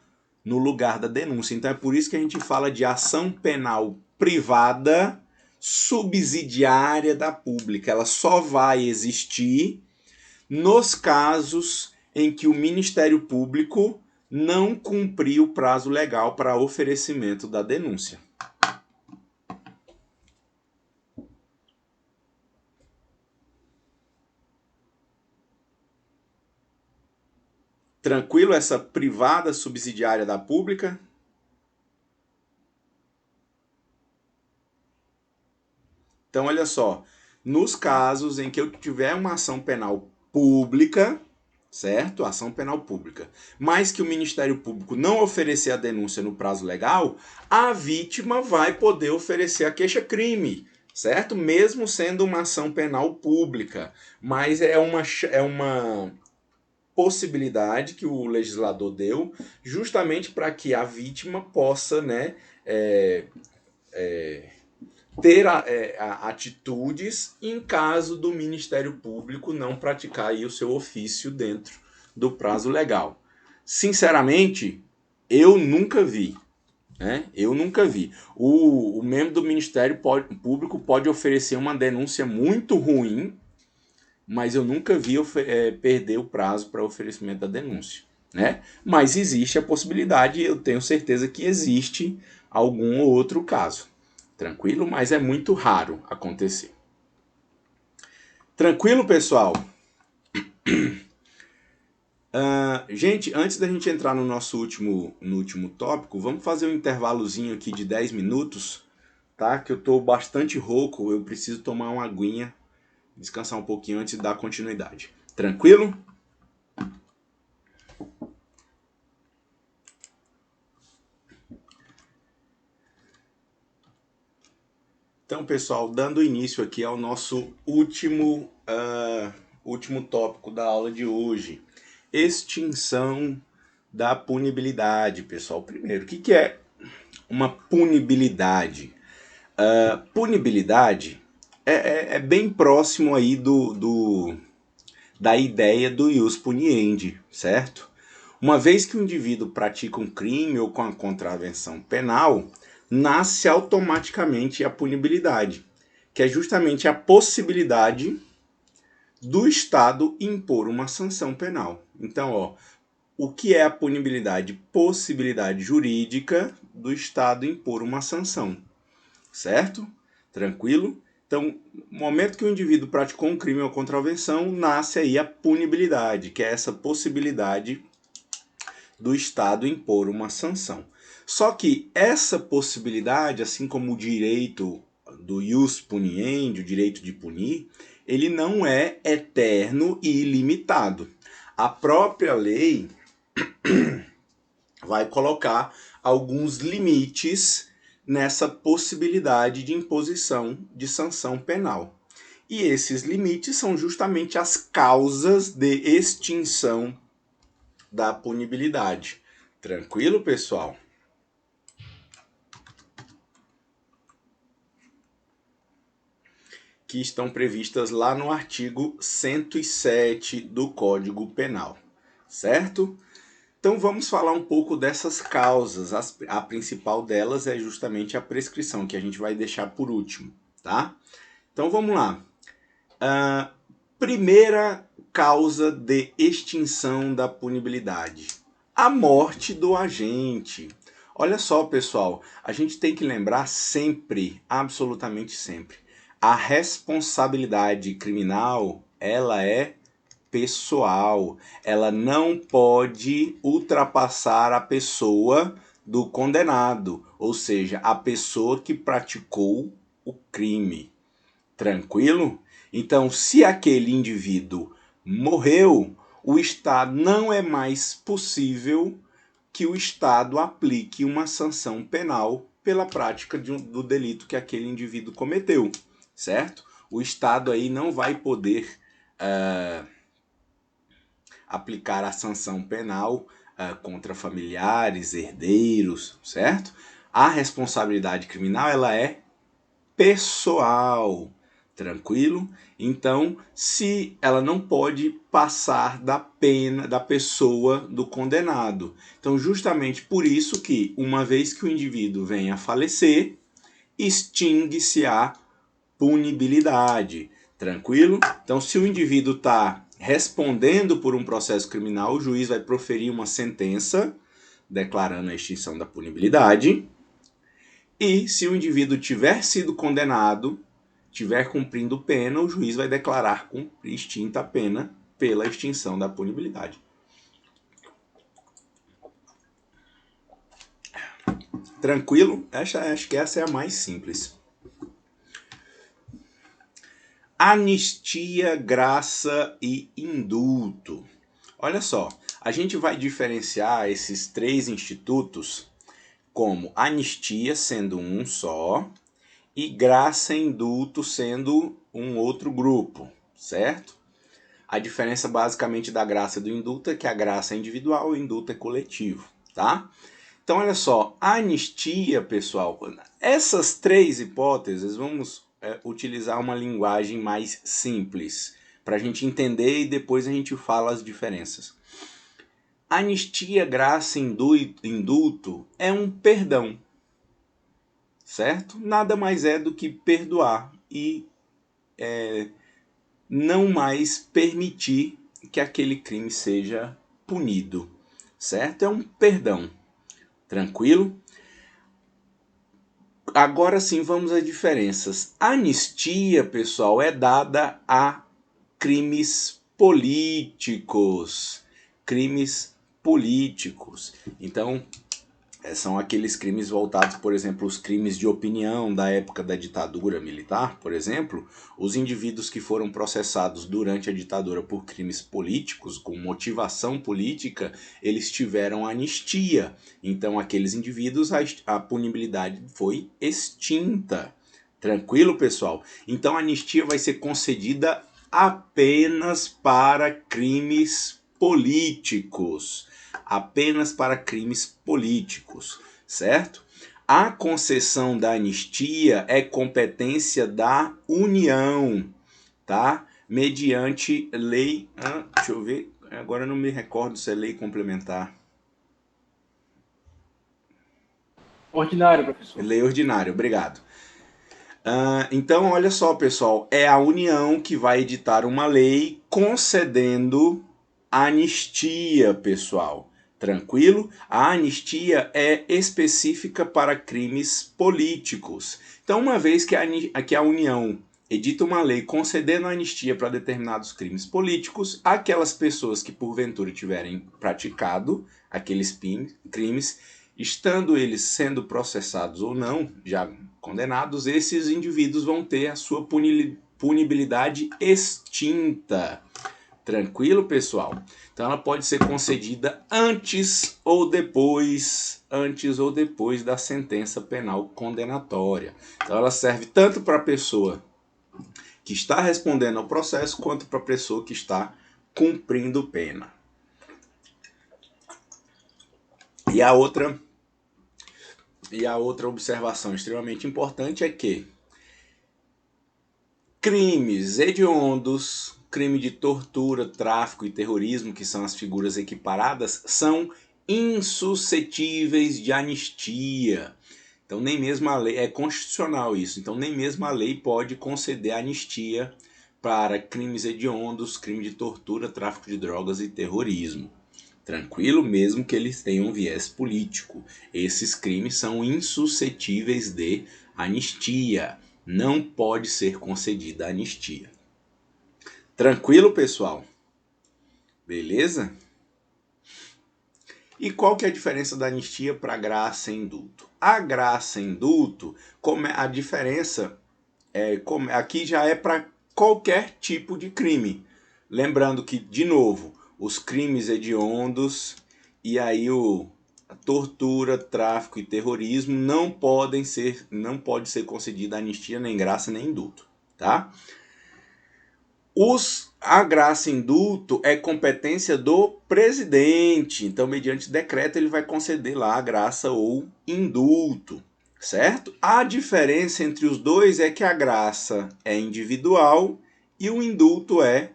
No lugar da denúncia. Então é por isso que a gente fala de ação penal privada subsidiária da pública. Ela só vai existir nos casos em que o Ministério Público não cumpriu o prazo legal para oferecimento da denúncia. Tranquilo essa privada subsidiária da pública? Então, olha só. Nos casos em que eu tiver uma ação penal pública, certo? Ação penal pública, mas que o Ministério Público não oferecer a denúncia no prazo legal, a vítima vai poder oferecer a queixa-crime, certo? Mesmo sendo uma ação penal pública. Mas é uma possibilidade que o legislador deu justamente para que a vítima possa, né, ter atitudes em caso do Ministério Público não praticar aí o seu ofício dentro do prazo legal. Sinceramente, eu nunca vi. né? Eu nunca vi. O membro do Ministério Público pode oferecer uma denúncia muito ruim, mas eu nunca vi perder o prazo para oferecimento da denúncia, né? Mas existe a possibilidade, eu tenho certeza que existe algum ou outro caso. Tranquilo? Mas é muito raro acontecer. Tranquilo, pessoal? Gente, antes da gente entrar no nosso último tópico, vamos fazer um intervalozinho aqui de 10 minutos, tá? Que eu tô bastante rouco, eu preciso tomar uma aguinha, descansar um pouquinho antes de dar continuidade. Tranquilo? Então, pessoal, dando início aqui ao nosso último tópico da aula de hoje. Extinção da punibilidade, pessoal. Primeiro, o que é uma punibilidade? Punibilidade é bem próximo aí da ideia do ius puniendi, certo? Uma vez que o indivíduo pratica um crime ou com a contravenção penal, nasce automaticamente a punibilidade, que é justamente a possibilidade do Estado impor uma sanção penal. Então, o que é a punibilidade? Possibilidade jurídica do Estado impor uma sanção, certo? Tranquilo? Então, no momento que o indivíduo praticou um crime ou contravenção, nasce aí a punibilidade, que é essa possibilidade do Estado impor uma sanção. Só que essa possibilidade, assim como o direito do ius puniendi, o direito de punir, ele não é eterno e ilimitado. A própria lei vai colocar alguns limites nessa possibilidade de imposição de sanção penal. E esses limites são justamente as causas de extinção da punibilidade. Tranquilo, pessoal? Que estão previstas lá no artigo 107 do Código Penal, certo? Então vamos falar um pouco dessas causas. A principal delas é justamente a prescrição, que a gente vai deixar por último, tá? Então vamos lá. Primeira causa de extinção da punibilidade: a morte do agente. Olha só, pessoal, a gente tem que lembrar sempre, absolutamente sempre, a responsabilidade criminal, ela é pessoal. Ela não pode ultrapassar a pessoa do condenado, ou seja, a pessoa que praticou o crime. Tranquilo? Então, se aquele indivíduo morreu, o Estado não é mais possível que o Estado aplique uma sanção penal pela prática do delito que aquele indivíduo cometeu, certo? O Estado aí não vai poder aplicar a sanção penal contra familiares, herdeiros, certo? A responsabilidade criminal, ela é pessoal, tranquilo? Então, se ela não pode passar da pena da pessoa do condenado. Então, justamente por isso que, uma vez que o indivíduo venha a falecer, extingue-se a punibilidade, tranquilo? Então, se o indivíduo está respondendo por um processo criminal, o juiz vai proferir uma sentença declarando a extinção da punibilidade. E se o indivíduo tiver sido condenado, tiver cumprindo pena, o juiz vai declarar extinta a pena pela extinção da punibilidade. Tranquilo? Acho que essa é a mais simples. Anistia, graça e indulto. Olha só, a gente vai diferenciar esses três institutos como anistia sendo um só e graça e indulto sendo um outro grupo, certo? A diferença basicamente da graça e do indulto é que a graça é individual e o indulto é coletivo, tá? Então, olha só, a anistia, pessoal, essas três hipóteses, vamos utilizar uma linguagem mais simples, para a gente entender e depois a gente fala as diferenças. Anistia, graça e indulto é um perdão. certo? Nada mais é do que perdoar e não mais permitir que aquele crime seja punido, certo? É um perdão, tranquilo? Agora sim, vamos às diferenças. A anistia, pessoal, é dada a crimes políticos. Crimes políticos. Então, são aqueles crimes voltados, por exemplo, os crimes de opinião da época da ditadura militar, por exemplo, os indivíduos que foram processados durante a ditadura por crimes políticos, com motivação política, eles tiveram anistia. Então, aqueles indivíduos, a punibilidade foi extinta. Tranquilo, pessoal? Então, a anistia vai ser concedida apenas para crimes políticos. Apenas para crimes políticos, certo? A concessão da anistia é competência da União, tá? Mediante lei, deixa eu ver, agora eu não me recordo se é lei complementar. Ordinário, professor. Lei ordinária, obrigado. Então, olha só, pessoal, é a União que vai editar uma lei concedendo anistia, pessoal. Tranquilo? A anistia é específica para crimes políticos. Então, uma vez que a União edita uma lei concedendo anistia para determinados crimes políticos, aquelas pessoas que porventura tiverem praticado aqueles crimes, estando eles sendo processados ou não, já condenados, esses indivíduos vão ter a sua punibilidade extinta. Tranquilo, pessoal? Então ela pode ser concedida antes ou depois da sentença penal condenatória. Então ela serve tanto para a pessoa que está respondendo ao processo quanto para a pessoa que está cumprindo pena. E a outra observação extremamente importante é que crimes hediondos, crime de tortura, tráfico e terrorismo, que são as figuras equiparadas, são insuscetíveis de anistia. Então nem mesmo a lei, é constitucional isso, então nem mesmo a lei pode conceder anistia para crimes hediondos, crime de tortura, tráfico de drogas e terrorismo. Tranquilo? Mesmo que eles tenham viés político. Esses crimes são insuscetíveis de anistia. Não pode ser concedida anistia. Tranquilo, pessoal? Beleza? E qual que é a diferença da anistia para graça e indulto? A graça e indulto, a diferença aqui já é para qualquer tipo de crime. Lembrando que, de novo, os crimes hediondos e aí a tortura, tráfico e terrorismo não pode ser concedida anistia, nem graça, nem indulto, tá? A graça e indulto é competência do presidente. Então, mediante decreto, ele vai conceder lá a graça ou indulto, certo? A diferença entre os dois é que a graça é individual e o indulto é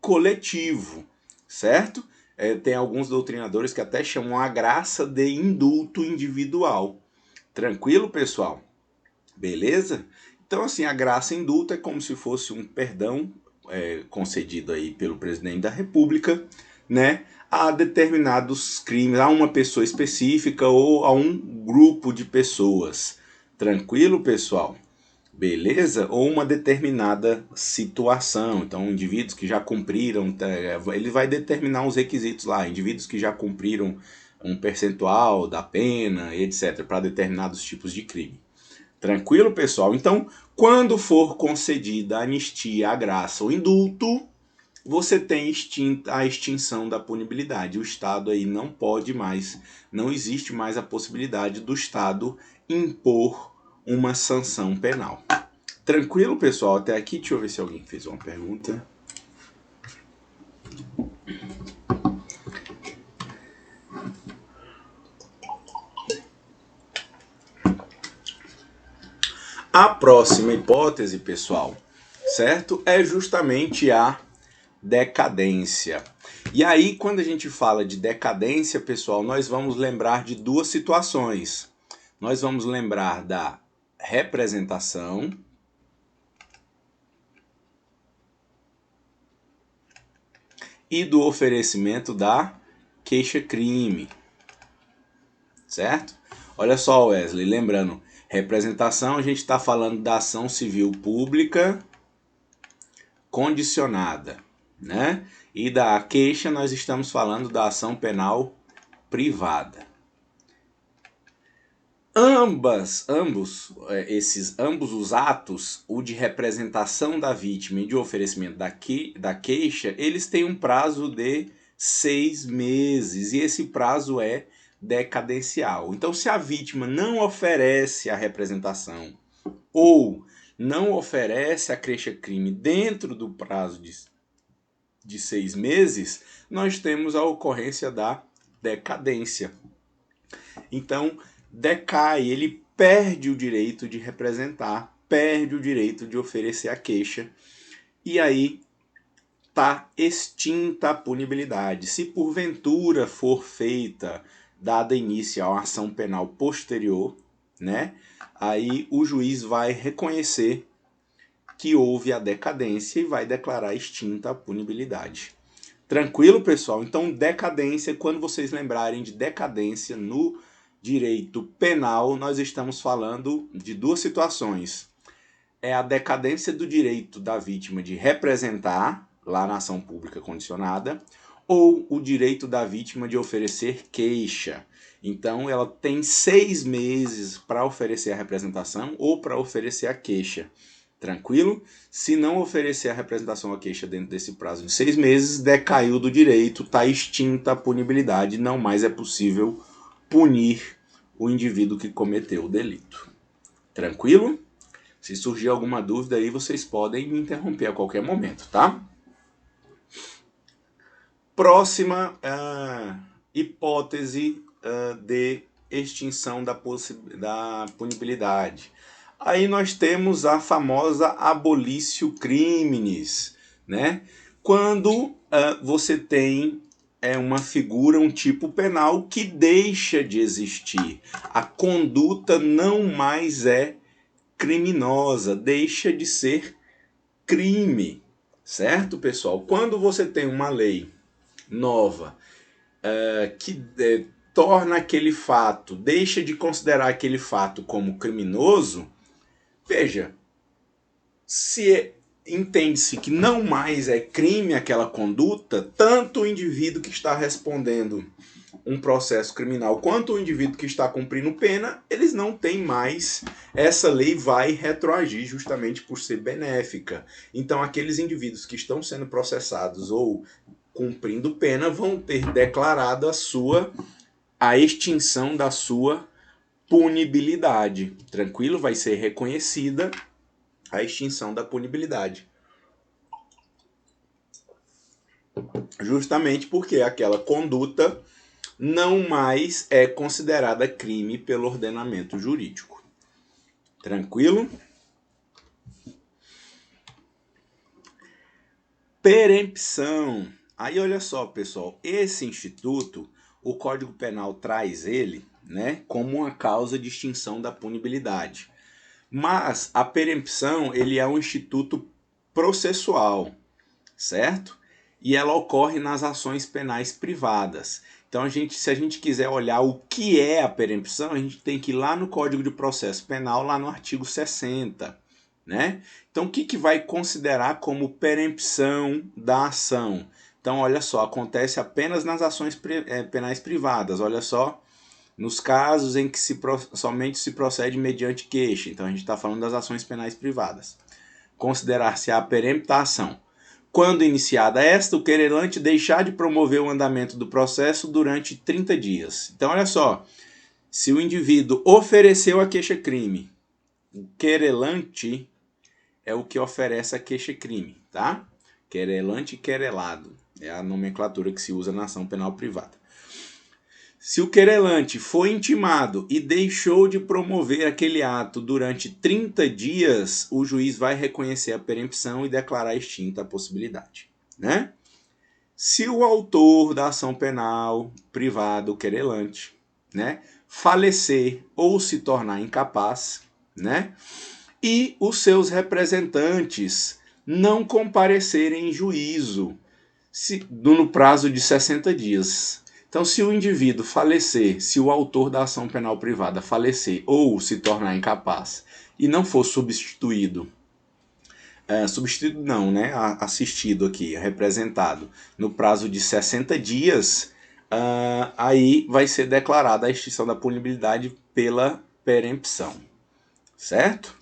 coletivo, certo? Tem alguns doutrinadores que até chamam a graça de indulto individual. Tranquilo, pessoal? Beleza? Então, assim, a graça e indulto é como se fosse um perdão concedido aí pelo presidente da República, né, a determinados crimes, a uma pessoa específica ou a um grupo de pessoas. Tranquilo, pessoal? Beleza? Ou uma determinada situação. Então, indivíduos que já cumpriram, ele vai determinar os requisitos lá, indivíduos que já cumpriram um percentual da pena, etc., para determinados tipos de crime. Tranquilo, pessoal? Então, quando for concedida a anistia, a graça ou indulto, você tem a extinção da punibilidade. O Estado aí não pode mais, não existe mais a possibilidade do Estado impor uma sanção penal. Tranquilo, pessoal? Até aqui, deixa eu ver se alguém fez uma pergunta. A próxima hipótese, pessoal, certo? É justamente a decadência. E aí, quando a gente fala de decadência, pessoal, nós vamos lembrar de duas situações. Nós vamos lembrar da representação e do oferecimento da queixa-crime, certo? Olha só, Wesley, lembrando, representação a gente está falando da ação civil pública condicionada, né? E da queixa nós estamos falando da ação penal privada. Ambos os atos, o de representação da vítima e de oferecimento da queixa, eles têm um prazo de 6 meses e esse prazo é decadencial. Então, se a vítima não oferece a representação ou não oferece a queixa-crime dentro do prazo de 6 meses, nós temos a ocorrência da decadência. Então, decai, ele perde o direito de representar, perde o direito de oferecer a queixa, e aí está extinta a punibilidade. Se porventura for feita, dada início a uma ação penal posterior, né, aí o juiz vai reconhecer que houve a decadência e vai declarar extinta a punibilidade. Tranquilo, pessoal? Então, decadência, quando vocês lembrarem de decadência no direito penal, nós estamos falando de duas situações. É a decadência do direito da vítima de representar, lá na ação pública condicionada, ou o direito da vítima de oferecer queixa. Então, ela tem 6 meses para oferecer a representação ou para oferecer a queixa. Tranquilo? Se não oferecer a representação ou a queixa dentro desse prazo de 6 meses, decaiu do direito, está extinta a punibilidade, não mais é possível punir o indivíduo que cometeu o delito. Tranquilo? Se surgir alguma dúvida aí, vocês podem me interromper a qualquer momento, tá? Próxima hipótese de extinção da punibilidade. Aí nós temos a famosa abolitio criminis, né? Quando você tem uma figura, um tipo penal que deixa de existir. A conduta não mais é criminosa, deixa de ser crime, certo, pessoal? Quando você tem uma lei nova que torna aquele fato, deixa de considerar aquele fato como criminoso, veja, se entende-se que não mais é crime aquela conduta, tanto o indivíduo que está respondendo um processo criminal quanto o indivíduo que está cumprindo pena, eles não têm mais, essa lei vai retroagir justamente por ser benéfica. Então aqueles indivíduos que estão sendo processados ou cumprindo pena vão ter declarado a extinção da sua punibilidade. Tranquilo? Vai ser reconhecida a extinção da punibilidade. Justamente porque aquela conduta não mais é considerada crime pelo ordenamento jurídico. Tranquilo? Perempção. Aí olha só, pessoal, esse instituto, o Código Penal traz ele, né, como uma causa de extinção da punibilidade. Mas a perempção, ele é um instituto processual, certo? E ela ocorre nas ações penais privadas. Então, se a gente quiser olhar o que é a perempção, a gente tem que ir lá no Código de Processo Penal, lá no artigo 60, né? Então, o que vai considerar como perempção da ação? Então, olha só, acontece apenas nas ações penais privadas, olha só, nos casos em que somente se procede mediante queixa. Então, a gente está falando das ações penais privadas. Considerar-se a perempta ação quando iniciada esta, o querelante deixar de promover o andamento do processo durante 30 dias. Então, olha só, se o indivíduo ofereceu a queixa-crime, o querelante é o que oferece a queixa-crime, tá? Querelante e querelado é a nomenclatura que se usa na ação penal privada. Se o querelante foi intimado e deixou de promover aquele ato durante 30 dias, o juiz vai reconhecer a perempção e declarar extinta a possibilidade, né? Se o autor da ação penal privada, o querelante, né, falecer ou se tornar incapaz, né? E os seus representantes não comparecerem em juízo no prazo de 60 dias. Então, se o indivíduo falecer, se o autor da ação penal privada falecer ou se tornar incapaz e não for substituído, substituído não, né? Assistido aqui, representado, no prazo de 60 dias, aí vai ser declarada a extinção da punibilidade pela perempção, certo?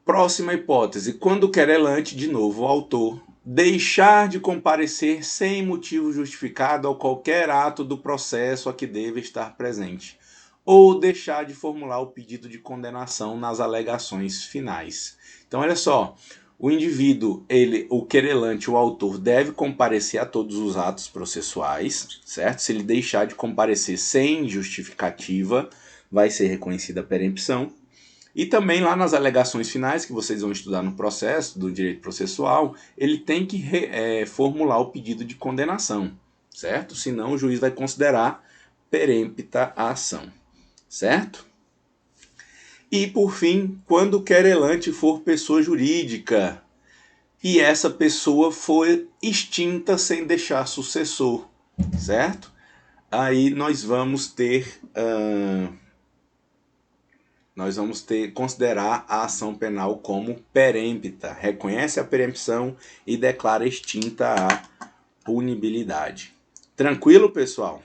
Próxima hipótese, quando o querelante, de novo, o autor, deixar de comparecer sem motivo justificado a qualquer ato do processo a que deva estar presente, ou deixar de formular o pedido de condenação nas alegações finais. Então, olha só, o indivíduo, o querelante, o autor, deve comparecer a todos os atos processuais, certo? Se ele deixar de comparecer sem justificativa, vai ser reconhecida a perempção. E também lá nas alegações finais, que vocês vão estudar no processo do direito processual, ele tem que formular o pedido de condenação, certo? Senão o juiz vai considerar perempta a ação, certo? E por fim, quando o querelante for pessoa jurídica e essa pessoa for extinta sem deixar sucessor, certo? Aí nós vamos ter considerar a ação penal como perempta, reconhece a perempção e declara extinta a punibilidade. Tranquilo, pessoal?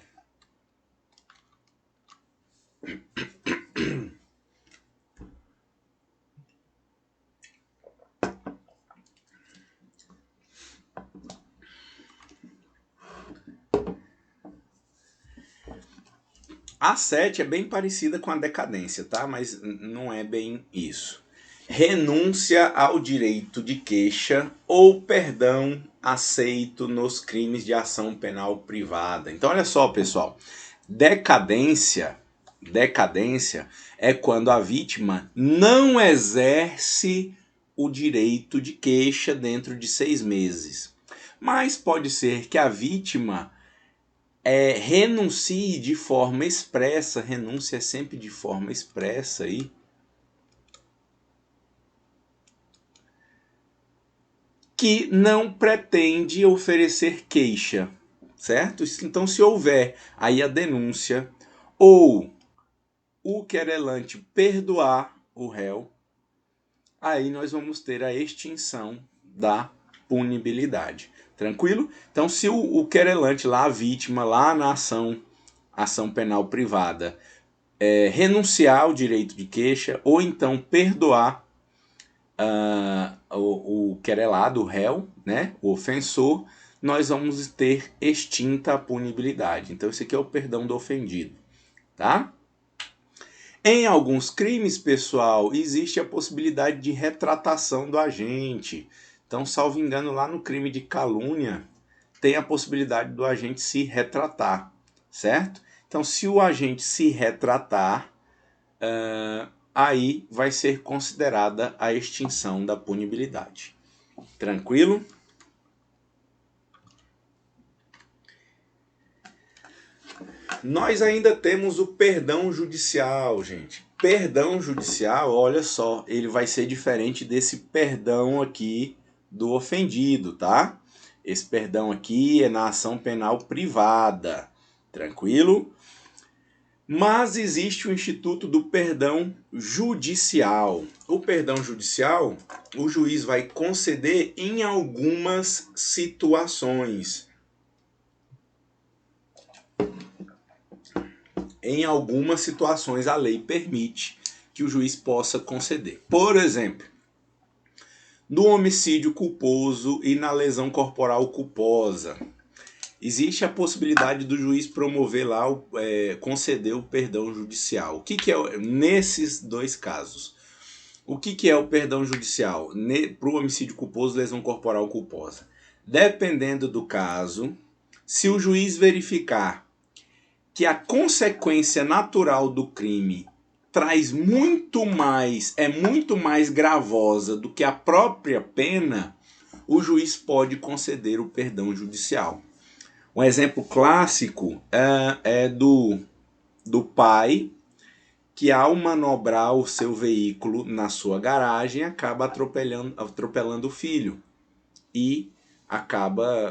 A 7 é bem parecida com a decadência, tá? Mas não é bem isso. Renúncia ao direito de queixa ou perdão aceito nos crimes de ação penal privada. Então, olha só, pessoal. Decadência é quando a vítima não exerce o direito de queixa dentro de 6 meses. Mas pode ser que a vítima renuncie de forma expressa, renúncia é sempre de forma expressa aí, que não pretende oferecer queixa, certo? Então, se houver aí a denúncia ou o querelante perdoar o réu, aí nós vamos ter a extinção da punibilidade. Tranquilo? Então, se o querelante lá, a vítima, lá na ação penal privada, renunciar ao direito de queixa ou então perdoar o querelado, o réu, né, o ofensor, nós vamos ter extinta a punibilidade. Então, esse aqui é o perdão do ofendido, tá? Em alguns crimes, pessoal, existe a possibilidade de retratação do agente. Então, salvo engano, lá no crime de calúnia, tem a possibilidade do agente se retratar, certo? Então, se o agente se retratar, aí vai ser considerada a extinção da punibilidade. Tranquilo? Nós ainda temos o perdão judicial, gente. Perdão judicial, olha só, ele vai ser diferente desse perdão aqui do ofendido, tá? Esse perdão aqui é na ação penal privada, tranquilo? Mas existe o instituto do perdão judicial. O perdão judicial, o juiz vai conceder em algumas situações. Em algumas situações, a lei permite que o juiz possa conceder. Por exemplo, no homicídio culposo e na lesão corporal culposa, existe a possibilidade do juiz promover lá, conceder o perdão judicial. O que é nesses dois casos? O que é o perdão judicial? Para o homicídio culposo e lesão corporal culposa. Dependendo do caso, se o juiz verificar que a consequência natural do crime traz é muito mais gravosa do que a própria pena, o juiz pode conceder o perdão judicial. Um exemplo clássico é do pai que ao manobrar o seu veículo na sua garagem acaba atropelando o filho e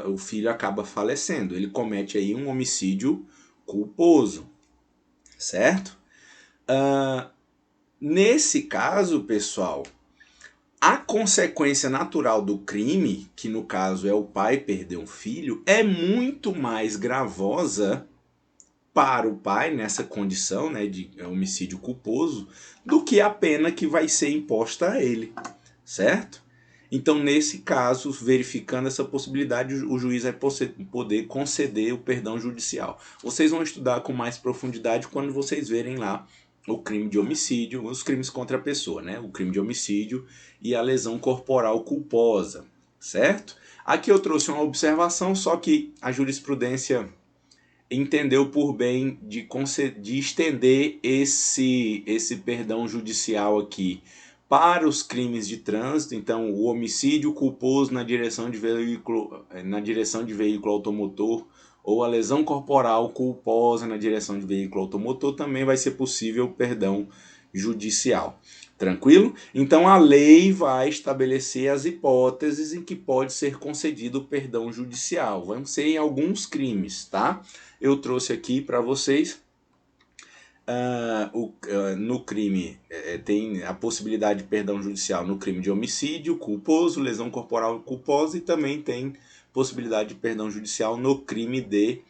o filho acaba falecendo. Ele comete aí um homicídio culposo, certo? Nesse caso, pessoal, a consequência natural do crime, que no caso é o pai perder um filho, é muito mais gravosa para o pai nessa condição, né, de homicídio culposo, do que a pena que vai ser imposta a ele, certo? Então, nesse caso, verificando essa possibilidade, o juiz vai poder conceder o perdão judicial. Vocês vão estudar com mais profundidade quando vocês verem lá o crime de homicídio, os crimes contra a pessoa, né? O crime de homicídio e a lesão corporal culposa, certo? Aqui eu trouxe uma observação, só que a jurisprudência entendeu por bem de estender esse perdão judicial aqui para os crimes de trânsito. Então, o homicídio culposo na direção de veículo automotor ou a lesão corporal culposa na direção de veículo automotor também vai ser possível perdão judicial. Tranquilo? Então a lei vai estabelecer as hipóteses em que pode ser concedido o perdão judicial. Vão ser em alguns crimes, tá? Eu trouxe aqui para vocês no crime, tem a possibilidade de perdão judicial no crime de homicídio culposo, lesão corporal culposa, e também tem possibilidade de perdão judicial no crime de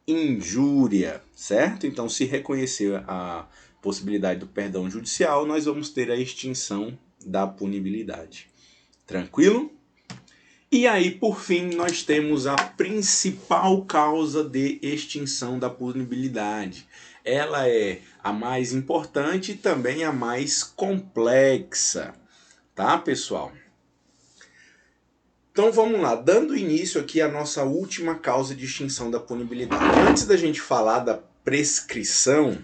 injúria, certo? Então, se reconhecer a possibilidade do perdão judicial, nós vamos ter a extinção da punibilidade. Tranquilo? E aí, por fim, nós temos a principal causa de extinção da punibilidade. Ela é a mais importante e também a mais complexa, tá, pessoal? Então vamos lá, dando início aqui à nossa última causa de extinção da punibilidade. Antes da gente falar da prescrição,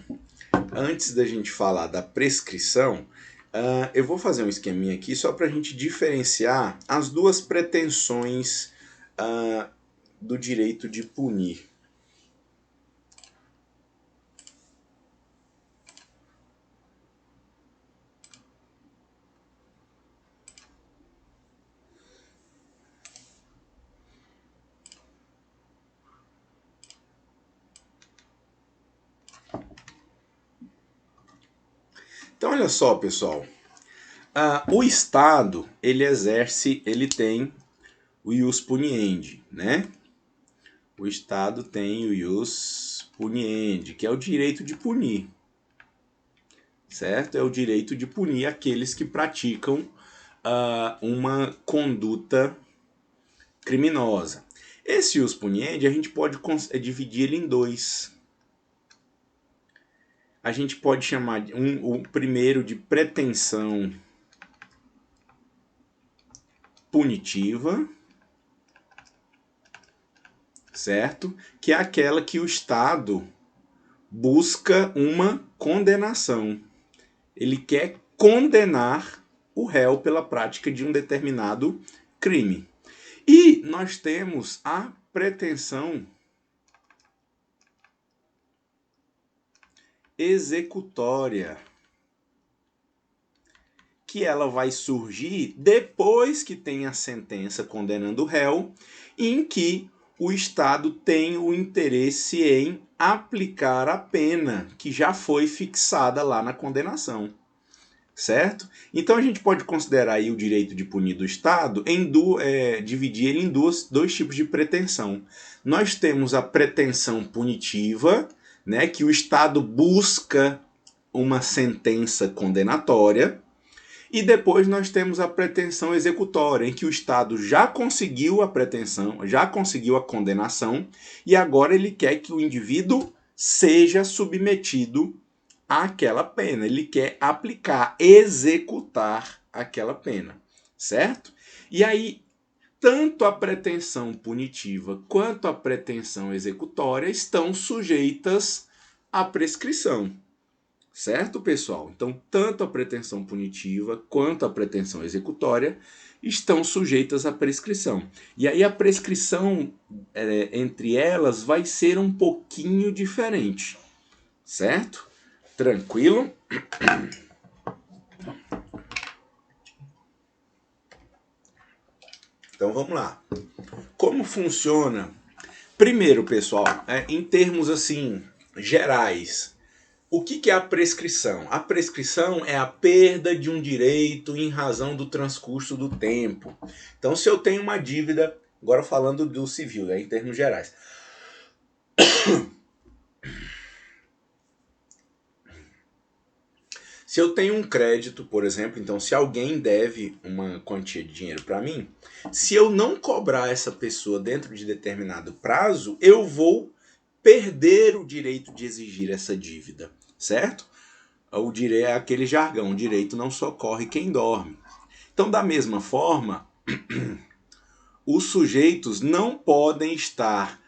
eu vou fazer um esqueminha aqui só para a gente diferenciar as duas pretensões do direito de punir. Então, olha só, pessoal. O Estado, ele tem o ius puniendi, né? O Estado tem o ius puniendi, que é o direito de punir, certo? É o direito de punir aqueles que praticam uma conduta criminosa. Esse ius puniendi, a gente pode dividir ele em dois. A gente pode chamar o primeiro de pretensão punitiva, certo? Que é aquela que o Estado busca uma condenação. Ele quer condenar o réu pela prática de um determinado crime. E nós temos a pretensão executória, que ela vai surgir depois que tem a sentença condenando o réu, em que o Estado tem o interesse em aplicar a pena que já foi fixada lá na condenação, certo? Então a gente pode considerar aí o direito de punir do Estado, dividir ele em dois tipos de pretensão. Nós temos a pretensão punitiva, né, que o Estado busca uma sentença condenatória, e depois nós temos a pretensão executória, em que o Estado já conseguiu a pretensão, já conseguiu a condenação, e agora ele quer que o indivíduo seja submetido àquela pena. Ele quer aplicar, executar aquela pena, certo? E aí, tanto a pretensão punitiva quanto a pretensão executória estão sujeitas à prescrição. Certo, pessoal? Então, tanto a pretensão punitiva quanto a pretensão executória estão sujeitas à prescrição. E aí a prescrição entre elas vai ser um pouquinho diferente. Certo? Tranquilo? Então vamos lá. Como funciona? Primeiro, pessoal, em termos assim gerais, o que é a prescrição? A prescrição é a perda de um direito em razão do transcurso do tempo. Então, se eu tenho uma dívida, agora falando do civil, né, em termos gerais. Se eu tenho um crédito, por exemplo, então se alguém deve uma quantia de dinheiro para mim, se eu não cobrar essa pessoa dentro de determinado prazo, eu vou perder o direito de exigir essa dívida, certo? O direito é aquele jargão, o direito não socorre quem dorme. Então, da mesma forma, os sujeitos não podem estar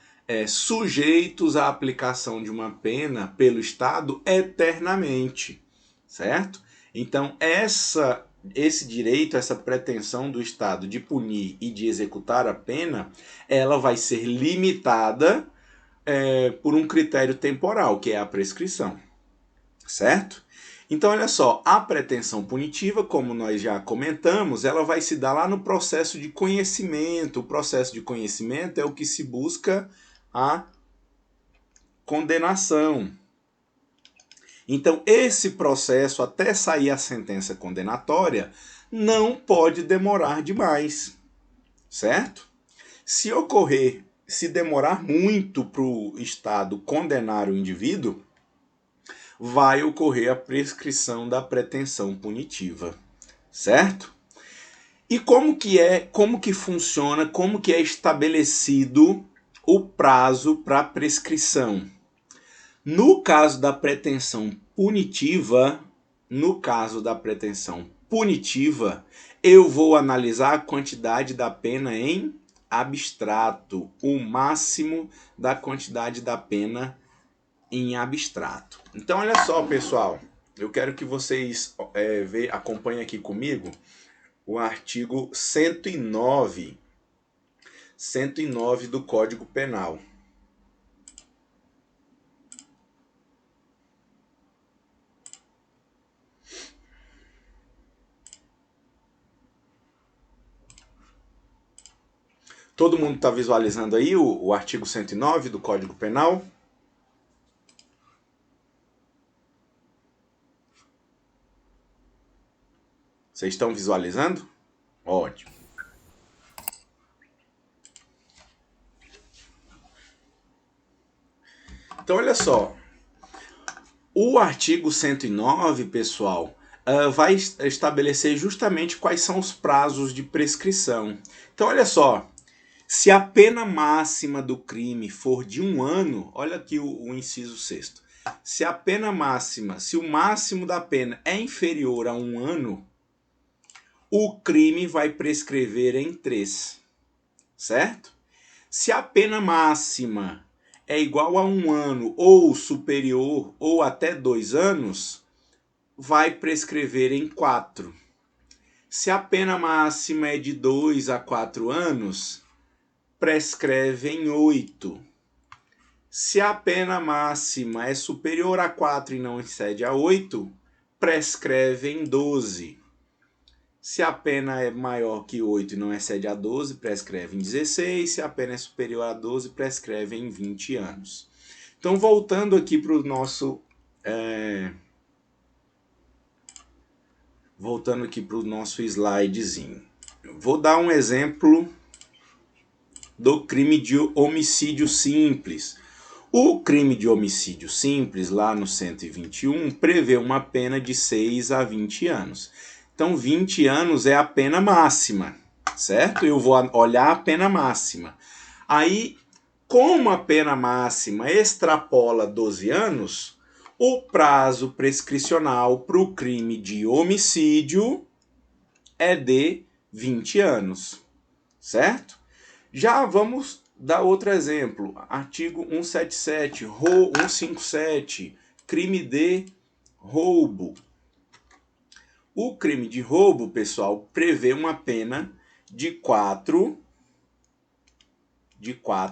sujeitos à aplicação de uma pena pelo Estado eternamente, certo? Então, esse direito, essa pretensão do Estado de punir e de executar a pena, ela vai ser limitada por um critério temporal, que é a prescrição, certo? Então, olha só, a pretensão punitiva, como nós já comentamos, ela vai se dar lá no processo de conhecimento. O processo de conhecimento é o que se busca a condenação. Então, esse processo, até sair a sentença condenatória, não pode demorar demais, certo? Se demorar muito para o Estado condenar o indivíduo, vai ocorrer a prescrição da pretensão punitiva, certo? E como que funciona, como que é estabelecido o prazo para prescrição? No caso da pretensão punitiva, eu vou analisar a quantidade da pena em abstrato, o máximo da quantidade da pena em abstrato. Então, olha só, pessoal, eu quero que vocês acompanhem aqui comigo o artigo 109 do Código Penal. Todo mundo está visualizando aí o artigo 109 do Código Penal? Vocês estão visualizando? Ótimo. Então, olha só. O artigo 109, pessoal, vai estabelecer justamente quais são os prazos de prescrição. Então, olha só. Se a pena máxima do crime for de 1 ano, olha aqui o inciso 6º. Se o máximo da pena é inferior a 1 ano, o crime vai prescrever em 3, certo? Se a pena máxima é igual a 1 ano ou superior ou até 2 anos, vai prescrever em 4. Se a pena máxima é de 2 a 4 anos, prescreve em 8. Se a pena máxima é superior a 4 e não excede a 8, prescreve em 12. Se a pena é maior que 8 e não excede a 12, prescreve em 16. Se a pena é superior a 12, prescreve em 20 anos. Então, voltando aqui para o nosso... slidezinho. Vou dar um exemplo do crime de homicídio simples. O crime de homicídio simples, lá no 121, prevê uma pena de 6 a 20 anos. Então, 20 anos é a pena máxima, certo? Eu vou olhar a pena máxima. Aí, como a pena máxima extrapola 12 anos, o prazo prescricional para o crime de homicídio é de 20 anos, certo? Já vamos dar outro exemplo. Artigo 177, 157, crime de roubo. O crime de roubo, pessoal, prevê uma pena de 4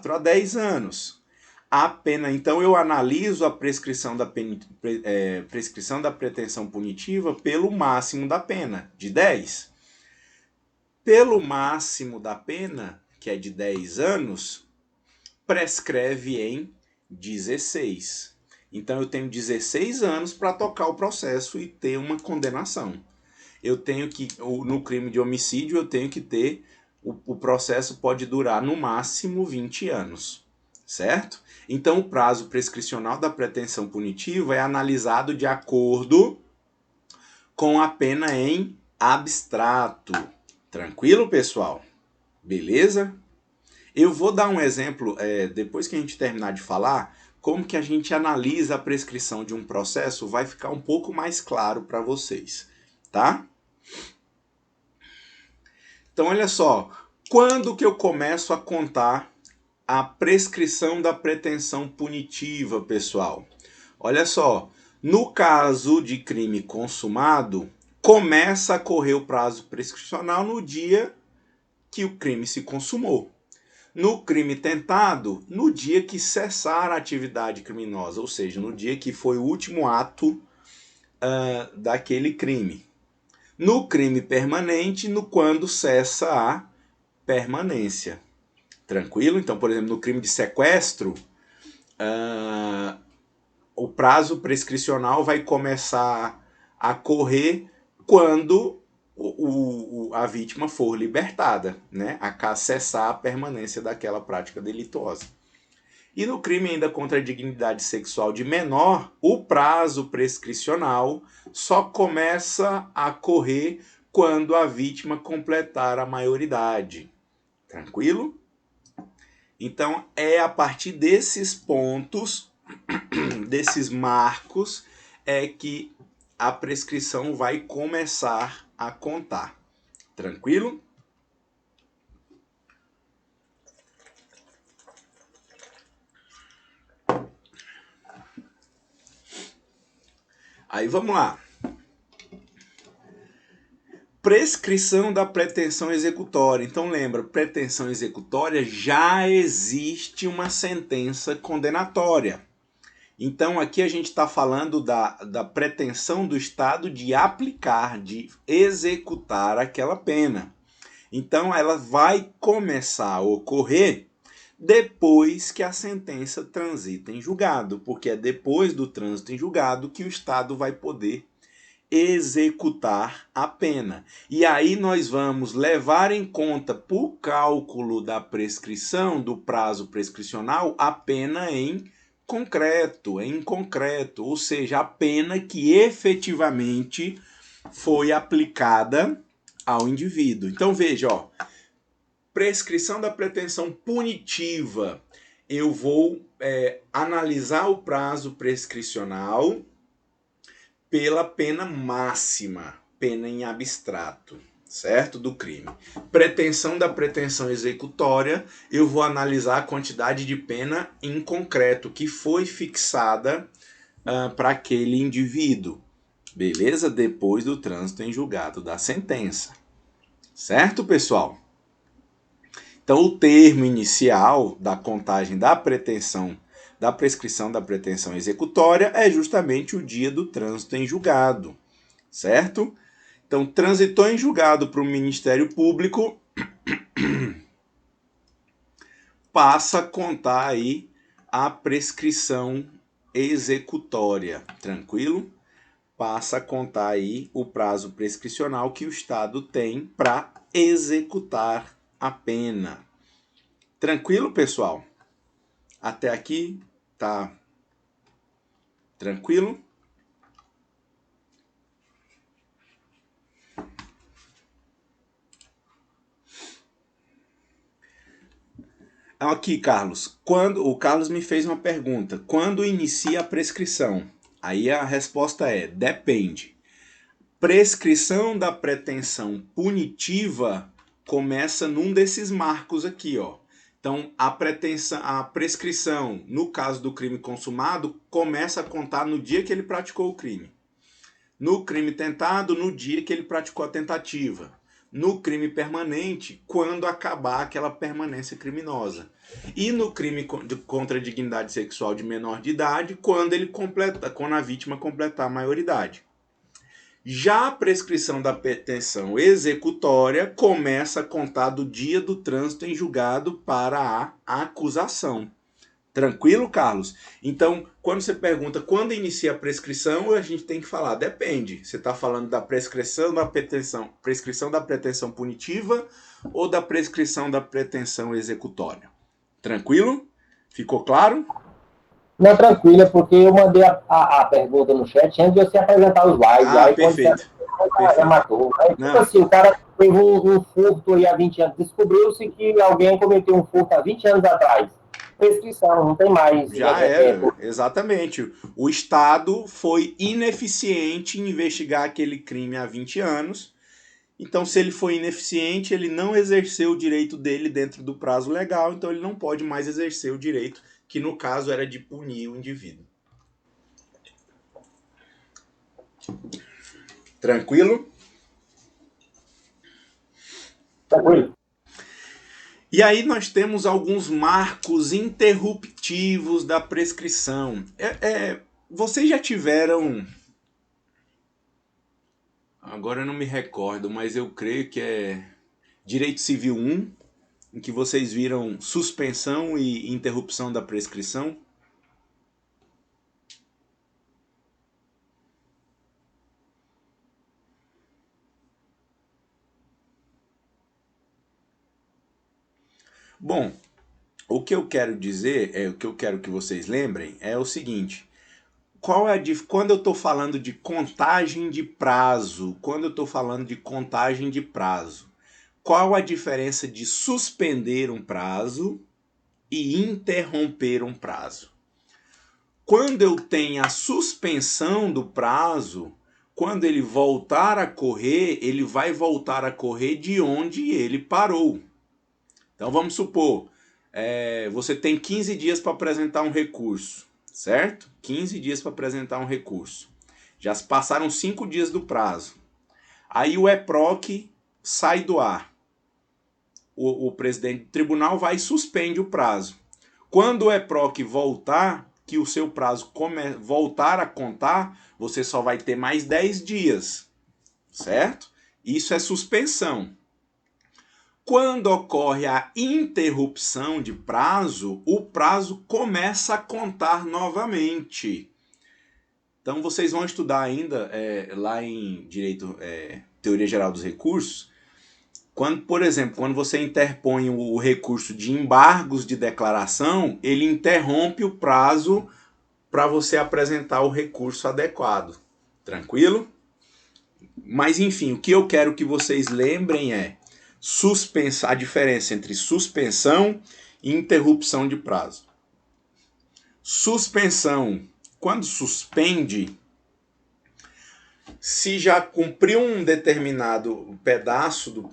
a 10 anos. a pena. Então, eu analiso a prescrição prescrição da pretensão punitiva pelo máximo da pena, de 10. Pelo máximo da pena, que é de 10 anos, prescreve em 16. Então, eu tenho 16 anos para tocar o processo e ter uma condenação. Eu tenho que, no crime de homicídio, eu tenho que ter, o processo pode durar no máximo 20 anos, certo? Então, o prazo prescricional da pretensão punitiva é analisado de acordo com a pena em abstrato. Tranquilo, pessoal? Beleza? Eu vou dar um exemplo, depois que a gente terminar de falar, como que a gente analisa a prescrição de um processo, vai ficar um pouco mais claro para vocês, tá? Então, olha só, quando que eu começo a contar a prescrição da pretensão punitiva, pessoal? Olha só, no caso de crime consumado, começa a correr o prazo prescricional no dia que o crime se consumou. No crime tentado, no dia que cessar a atividade criminosa, ou seja, no dia que foi o último ato daquele crime. No crime permanente, quando cessa a permanência. Tranquilo? Então, por exemplo, no crime de sequestro, o prazo prescricional vai começar a correr quando a vítima for libertada, né? A cessar a permanência daquela prática delituosa. E no crime ainda contra a dignidade sexual de menor, o prazo prescricional só começa a correr quando a vítima completar a maioridade. Tranquilo? Então, é a partir desses pontos, desses marcos, é que a prescrição vai começar a contar. Tranquilo? Aí vamos lá. Prescrição da pretensão executória. Então lembra, pretensão executória já existe uma sentença condenatória. Então aqui a gente está falando da pretensão do Estado de aplicar, de executar aquela pena. Então ela vai começar a ocorrer depois que a sentença transita em julgado, porque é depois do trânsito em julgado que o Estado vai poder executar a pena. E aí nós vamos levar em conta, por cálculo da prescrição, do prazo prescricional, a pena em concreto, ou seja, a pena que efetivamente foi aplicada ao indivíduo. Então veja, ó, prescrição da pretensão punitiva, eu vou analisar o prazo prescricional pela pena máxima, pena em abstrato, certo? Do crime. Pretensão da pretensão executória, eu vou analisar a quantidade de pena em concreto que foi fixada para aquele indivíduo, beleza? Depois do trânsito em julgado da sentença, certo, pessoal? Então, o termo inicial da contagem da prescrição da pretensão executória é justamente o dia do trânsito em julgado, certo? Então, transitou em julgado para o Ministério Público, passa a contar aí a prescrição executória, tranquilo? Passa a contar aí o prazo prescricional que o Estado tem para executar a pena. Tranquilo, pessoal? Até aqui tá tranquilo? Aqui, Carlos. O Carlos me fez uma pergunta. Quando inicia a prescrição? Aí a resposta é: depende. Prescrição da pretensão punitiva começa num desses marcos aqui, ó. Então, a prescrição, no caso do crime consumado, começa a contar no dia que ele praticou o crime. No crime tentado, no dia que ele praticou a tentativa. no crime permanente quando acabar aquela permanência criminosa. E no crime contra a dignidade sexual de menor de idade quando a vítima completar a maioridade. Já a prescrição da pretensão executória começa a contar do dia do trânsito em julgado para a acusação. Tranquilo, Carlos? Então, quando você pergunta quando inicia a prescrição, a gente tem que falar, depende. Você está falando da prescrição da pretensão punitiva ou da prescrição da pretensão executória? Tranquilo? Ficou claro? Não, tranquilo, porque eu mandei a pergunta no chat antes de você apresentar os slides. Ah, aí, perfeito. Quando já matou. Aí, tipo assim, o cara teve um furto aí há 20 anos. Descobriu-se que alguém cometeu um furto há 20 anos atrás. Prescrição, não tem mais. Já exatamente. O Estado foi ineficiente em investigar aquele crime há 20 anos. Então, se ele foi ineficiente, ele não exerceu o direito dele dentro do prazo legal, então ele não pode mais exercer o direito, que no caso era de punir o indivíduo. Tranquilo? Tranquilo. E aí nós temos alguns marcos interruptivos da prescrição. Vocês já tiveram... Agora eu não me recordo, mas eu creio que é Direito Civil 1, em que vocês viram suspensão e interrupção da prescrição. Bom, o que eu quero dizer, o que eu quero que vocês lembrem é o seguinte: quando eu estou falando de contagem de prazo, qual a diferença de suspender um prazo e interromper um prazo? Quando eu tenho a suspensão do prazo, quando ele voltar a correr, ele vai voltar a correr de onde ele parou. Então vamos supor, você tem 15 dias para apresentar um recurso, certo? 15 dias para apresentar um recurso. Já se passaram 5 dias do prazo. Aí o EPROC sai do ar. O presidente do tribunal vai e suspende o prazo. Quando o EPROC voltar, que o seu prazo voltar a contar, você só vai ter mais 10 dias, certo? Isso é suspensão. Quando ocorre a interrupção de prazo, o prazo começa a contar novamente. Então vocês vão estudar ainda lá em Direito, Teoria Geral dos Recursos, por exemplo, quando você interpõe o recurso de embargos de declaração, ele interrompe o prazo para você apresentar o recurso adequado. Tranquilo? Mas enfim, o que eu quero que vocês lembrem é a diferença entre suspensão e interrupção de prazo. Suspensão, quando suspende, se já cumpriu um determinado pedaço,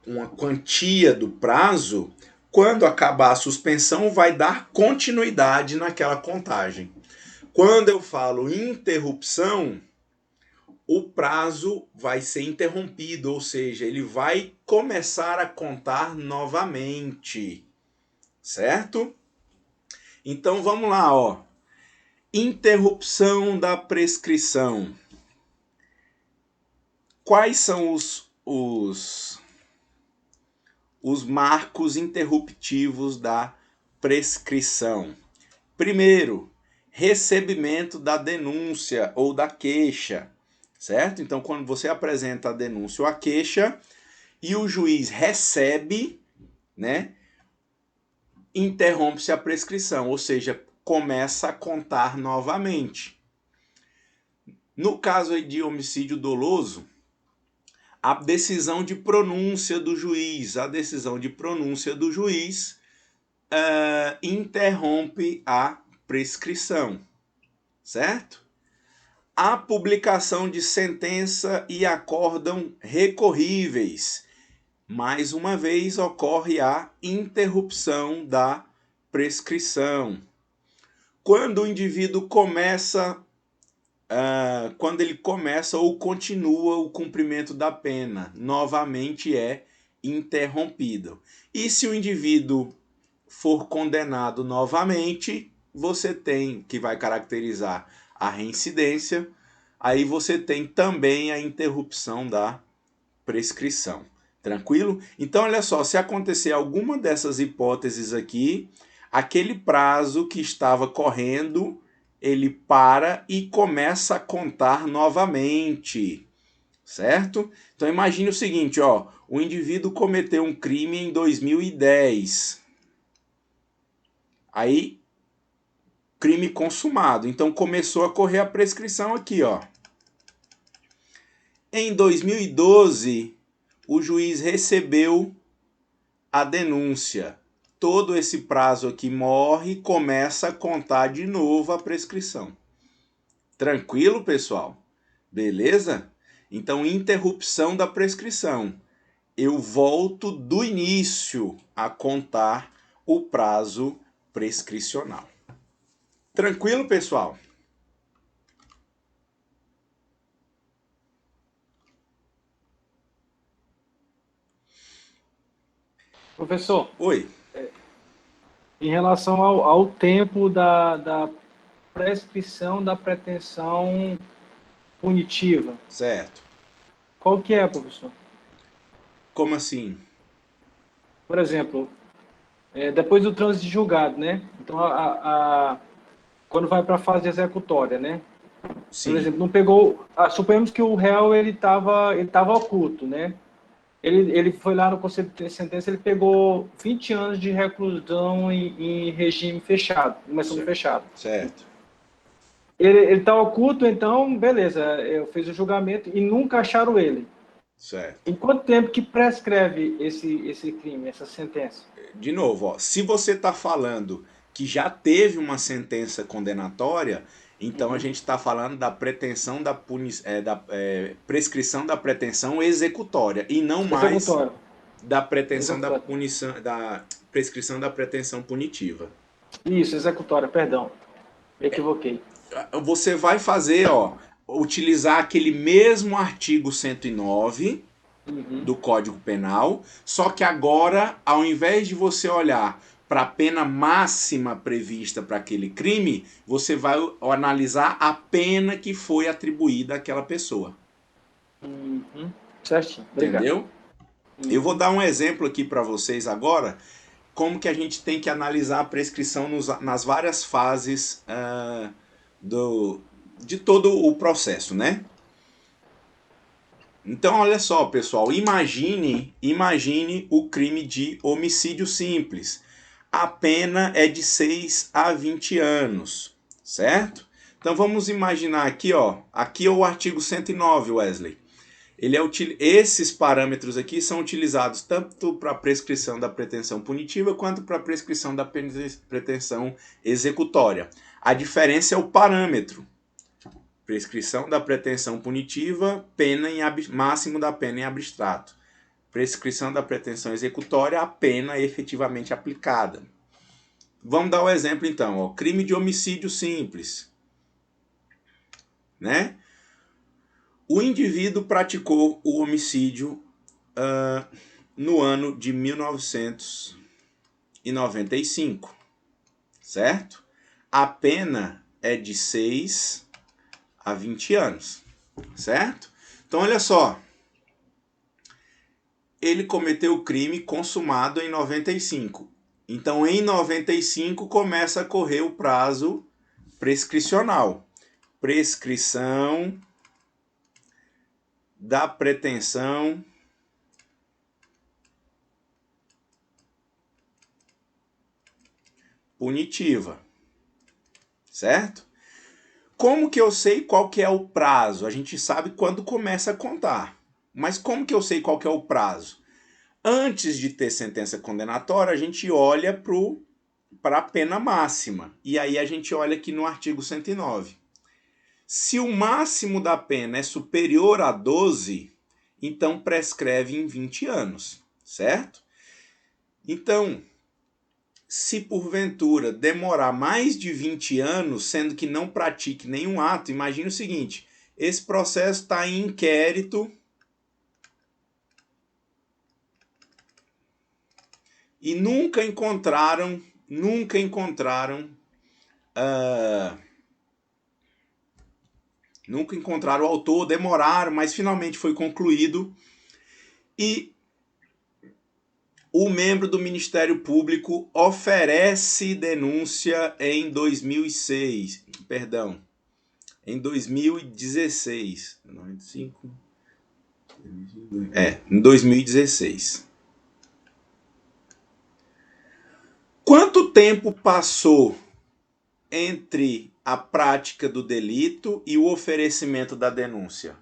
uma quantia do prazo, quando acabar a suspensão, vai dar continuidade naquela contagem. Quando eu falo interrupção, o prazo vai ser interrompido, ou seja, ele vai começar a contar novamente, certo? Então vamos lá, ó. Interrupção da prescrição. Quais são os marcos interruptivos da prescrição? Primeiro, recebimento da denúncia ou da queixa, certo? Então, quando você apresenta a denúncia ou a queixa e o juiz recebe, né, interrompe-se a prescrição, ou seja, começa a contar novamente. No caso aí de homicídio doloso, a decisão de pronúncia do juiz, interrompe a prescrição, certo? A publicação de sentença e acórdão recorríveis. Mais uma vez ocorre a interrupção da prescrição. Quando o indivíduo começa quando ele começa ou continua o cumprimento da pena, novamente é interrompido. E se o indivíduo for condenado novamente, você tem, que vai caracterizar a reincidência, aí você tem também a interrupção da prescrição. Tranquilo? Então, olha só, se acontecer alguma dessas hipóteses aqui, aquele prazo que estava correndo, ele para e começa a contar novamente, certo? Então, imagine o seguinte, ó, o indivíduo cometeu um crime em 2010. Aí, crime consumado. Então, começou a correr a prescrição aqui, ó. Em 2012, o juiz recebeu a denúncia. Todo esse prazo aqui morre e começa a contar de novo a prescrição. Tranquilo, pessoal? Beleza? Então, interrupção da prescrição. Eu volto do início a contar o prazo prescricional. Tranquilo, pessoal? Professor, Oi. em relação ao tempo da prescrição da pretensão punitiva, Certo. qual que é, professor? Como assim? Por exemplo, depois do trânsito de julgado, né? Então, quando vai para a fase executória, né? Por Sim. exemplo, não pegou. Suponhamos que o réu ele tava oculto, né? Ele foi lá no conselho de sentença, ele pegou 20 anos de reclusão em regime fechado, começando fechado. Certo. Ele tá oculto, então, beleza, eu fiz o julgamento e nunca acharam ele. Certo. Em quanto tempo que prescreve esse crime, essa sentença? De novo, ó, se você está falando que já teve uma sentença condenatória, então a gente está falando da pretensão da prescrição da pretensão executória e não mais Executório. da pretensão da Executório. punição, da prescrição da pretensão punitiva. Isso, executória, perdão. Me equivoquei. Você vai fazer, ó, utilizar aquele mesmo artigo 109 Uhum. do Código Penal, só que agora, ao invés de você olhar para a pena máxima prevista para aquele crime, você vai analisar a pena que foi atribuída àquela pessoa. Uhum. Certinho, obrigado. Entendeu? Eu vou Uhum. dar um exemplo aqui para vocês agora, como que a gente tem que analisar a prescrição nas várias fases de todo o processo, né? Então, olha só, pessoal, imagine o crime de homicídio simples. A pena é de 6 a 20 anos, certo? Então vamos imaginar aqui, ó, aqui é o artigo 109, Wesley. Esses parâmetros aqui são utilizados tanto para a prescrição da pretensão punitiva quanto para a prescrição da pretensão executória. A diferença é o parâmetro. Prescrição da pretensão punitiva, máximo da pena em abstrato. Prescrição da pretensão executória, a pena efetivamente aplicada. Vamos dar o exemplo então, ó, crime de homicídio simples, né? O indivíduo praticou o homicídio no ano de 1995, certo? A pena é de 6 a 20 anos, certo? Então, olha só. Ele cometeu o crime consumado em 95. Então, em 95, começa a correr o prazo prescricional. Prescrição da pretensão punitiva, certo? Como que eu sei qual que é o prazo? A gente sabe quando começa a contar. Mas como que eu sei qual que é o prazo? Antes de ter sentença condenatória, a gente olha para a pena máxima. E aí a gente olha aqui no artigo 109. Se o máximo da pena é superior a 12, então prescreve em 20 anos, certo? Então, Se porventura demorar mais de 20 anos, sendo que não pratique nenhum ato, imagine o seguinte, esse processo está em inquérito e nunca encontraram o autor, demoraram, mas finalmente foi concluído e o membro do Ministério Público oferece denúncia em 2006, perdão, em 2016, em 2016. Quanto tempo passou entre a prática do delito e o oferecimento da denúncia?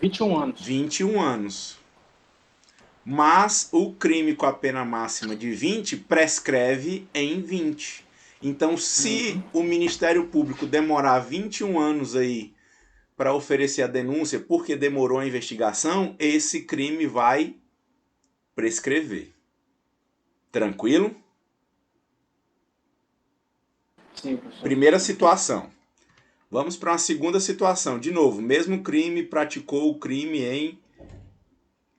21 anos. 21 anos. Mas o crime com a pena máxima de 20 prescreve em 20. Então, se o Ministério Público demorar 21 anos aí para oferecer a denúncia porque demorou a investigação, esse crime vai prescrever. Tranquilo? Sim, professor. Primeira situação. Vamos para uma segunda situação. De novo, mesmo crime, praticou o crime em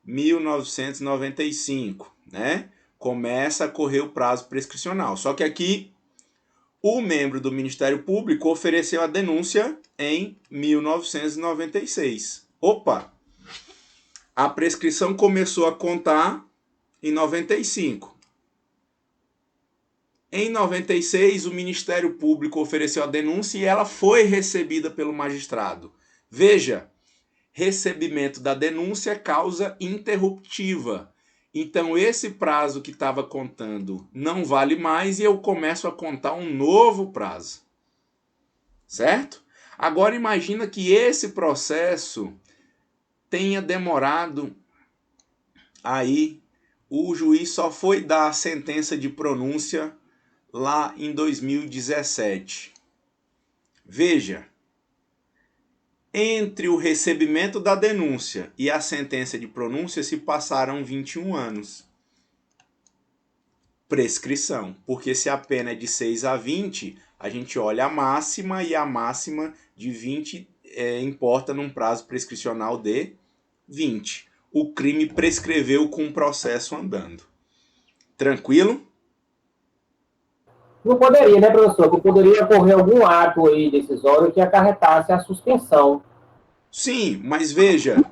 1995, né? Começa a correr o prazo prescricional. Só que aqui, o membro do Ministério Público ofereceu a denúncia em 1996. Opa! A prescrição começou a contar em 95. Em 96, o Ministério Público ofereceu a denúncia e ela foi recebida pelo magistrado. Veja, recebimento da denúncia é causa interruptiva. Então, esse prazo que estava contando não vale mais e eu começo a contar um novo prazo. Certo? Agora, imagina que esse processo tenha demorado aí, o juiz só foi dar a sentença de pronúncia lá em 2017. Veja, entre o recebimento da denúncia e a sentença de pronúncia se passaram 21 anos. Prescrição, porque se a pena é de 6 a 20, a gente olha a máxima e a máxima de 20 importa num prazo prescricional de 20. O crime prescreveu com o processo andando. Tranquilo? Não poderia, né, professor? Que poderia ocorrer algum ato aí decisório que acarretasse a suspensão. Sim, mas veja,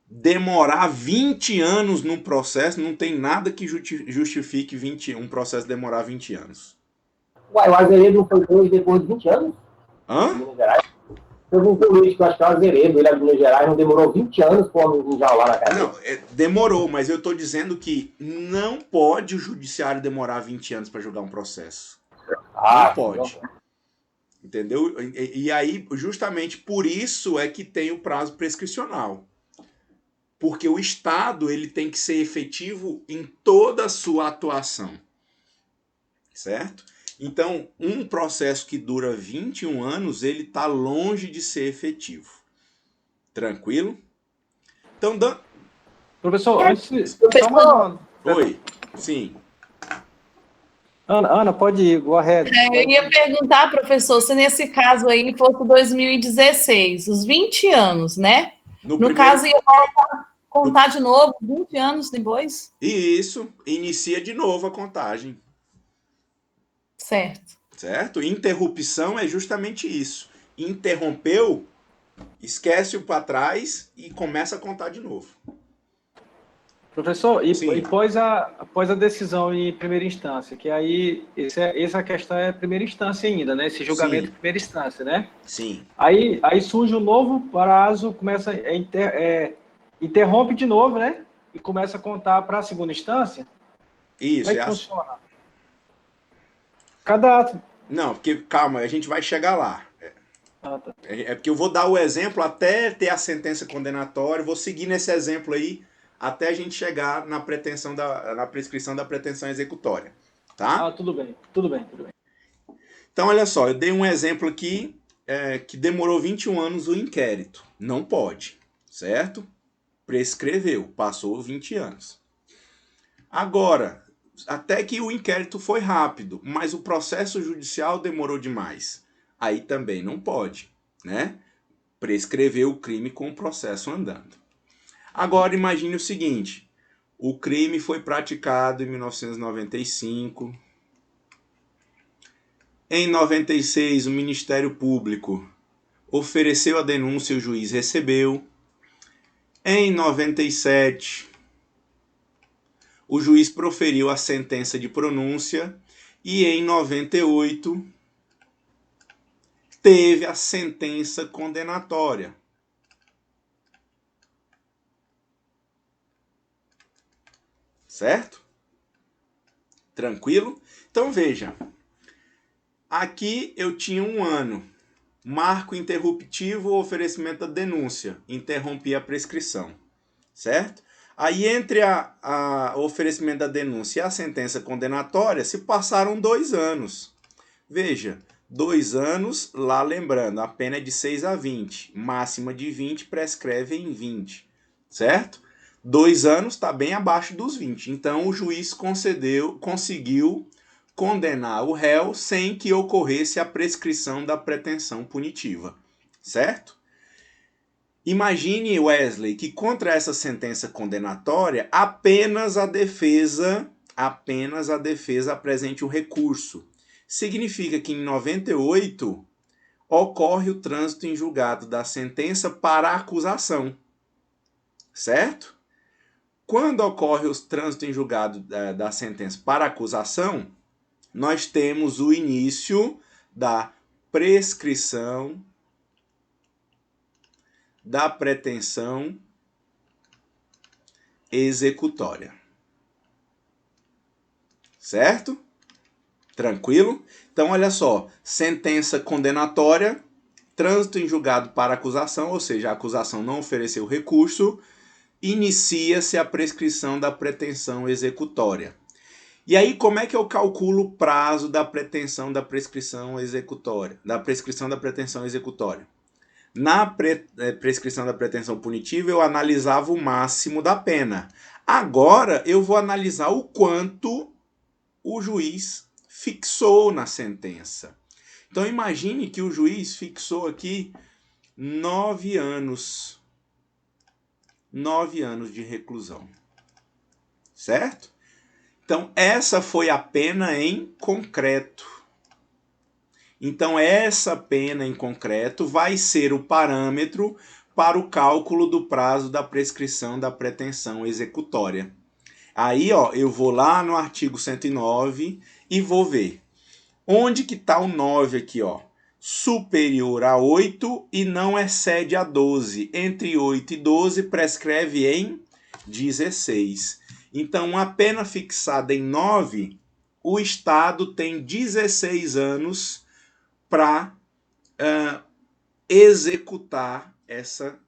demorar 20 anos num processo, não tem nada que justifique um processo demorar 20 anos. Uai, o Azeredo não foi preso depois de 20 anos? Hã? Em Minas Gerais. Teve um político, acho que é o Azeredo, ele é de Minas Gerais, não demorou 20 anos para me enjaular na cadeia. Não, demorou, mas eu estou dizendo que não pode o judiciário demorar 20 anos para julgar um processo. Não pode. Não. Entendeu? E aí, justamente por isso é que tem o prazo prescricional. Porque o Estado ele tem que ser efetivo em toda a sua atuação. Certo? Então, um processo que dura 21 anos, ele está longe de ser efetivo. Tranquilo? Então, Professor, antes... Professor. Só mais uma... Oi, sim. Ana, pode ir, go ahead. Eu ia perguntar, professor, se nesse caso aí fosse 2016, os 20 anos, né? No caso, ia contar de novo, 20 anos depois? Isso, inicia de novo a contagem. Certo. Certo? Interrupção é justamente isso. Interrompeu, esquece-o para trás e começa a contar de novo. Professor, e após a decisão em primeira instância, que aí essa questão é primeira instância ainda, né? Esse julgamento em primeira instância, né? Sim. Aí surge um novo prazo, começa interrompe de novo, né? E começa a contar para a segunda instância. Isso. Como é que funciona? Cada ato... Não, porque calma, a gente vai chegar lá. Tá. É porque eu vou dar o exemplo até ter a sentença condenatória, vou seguir nesse exemplo aí até a gente chegar na prescrição da pretensão executória, tá? Tudo bem. Então, olha só, eu dei um exemplo aqui que demorou 21 anos o inquérito. Não pode, certo? Prescreveu, passou 20 anos. Agora, até que o inquérito foi rápido, mas o processo judicial demorou demais. Aí também não pode, né? Prescrever o crime com o processo andando. Agora imagine o seguinte, o crime foi praticado em 1995. Em 96, o Ministério Público ofereceu a denúncia e o juiz recebeu. Em 97, o juiz proferiu a sentença de pronúncia e em 98 teve a sentença condenatória. Certo? Tranquilo? Então veja, aqui eu tinha 1 ano, marco interruptivo, oferecimento da denúncia, interrompi a prescrição, certo? Aí entre o oferecimento da denúncia e a sentença condenatória se passaram 2 anos. Veja, 2 anos, lá lembrando, a pena é de 6 a 20, máxima de 20, prescreve em 20, certo? 2 anos está bem abaixo dos 20, então o juiz conseguiu condenar o réu sem que ocorresse a prescrição da pretensão punitiva, certo? Imagine, Wesley, que contra essa sentença condenatória apenas a defesa apresente o recurso. Significa que em 98 ocorre o trânsito em julgado da sentença para a acusação, certo? Quando ocorre o trânsito em julgado da sentença para a acusação, nós temos o início da prescrição da pretensão executória. Certo? Tranquilo? Então, olha só, sentença condenatória, trânsito em julgado para acusação, ou seja, a acusação não ofereceu recurso, inicia-se a prescrição da pretensão executória. E aí, como é que eu calculo o prazo da pretensão da prescrição executória, da prescrição da pretensão executória? Na prescrição da pretensão punitiva, eu analisava o máximo da pena. Agora, eu vou analisar o quanto o juiz fixou na sentença. Então, imagine que o juiz fixou aqui 9 anos. 9 anos de reclusão. Certo? Então, essa foi a pena em concreto. Então, essa pena em concreto vai ser o parâmetro para o cálculo do prazo da prescrição da pretensão executória. Aí, ó, eu vou lá no artigo 109 e vou ver. Onde que está o 9 aqui, ó? Superior a 8 e não excede a 12. Entre 8 e 12 prescreve em 16. Então, a pena fixada em 9, o Estado tem 16 anos para executar essa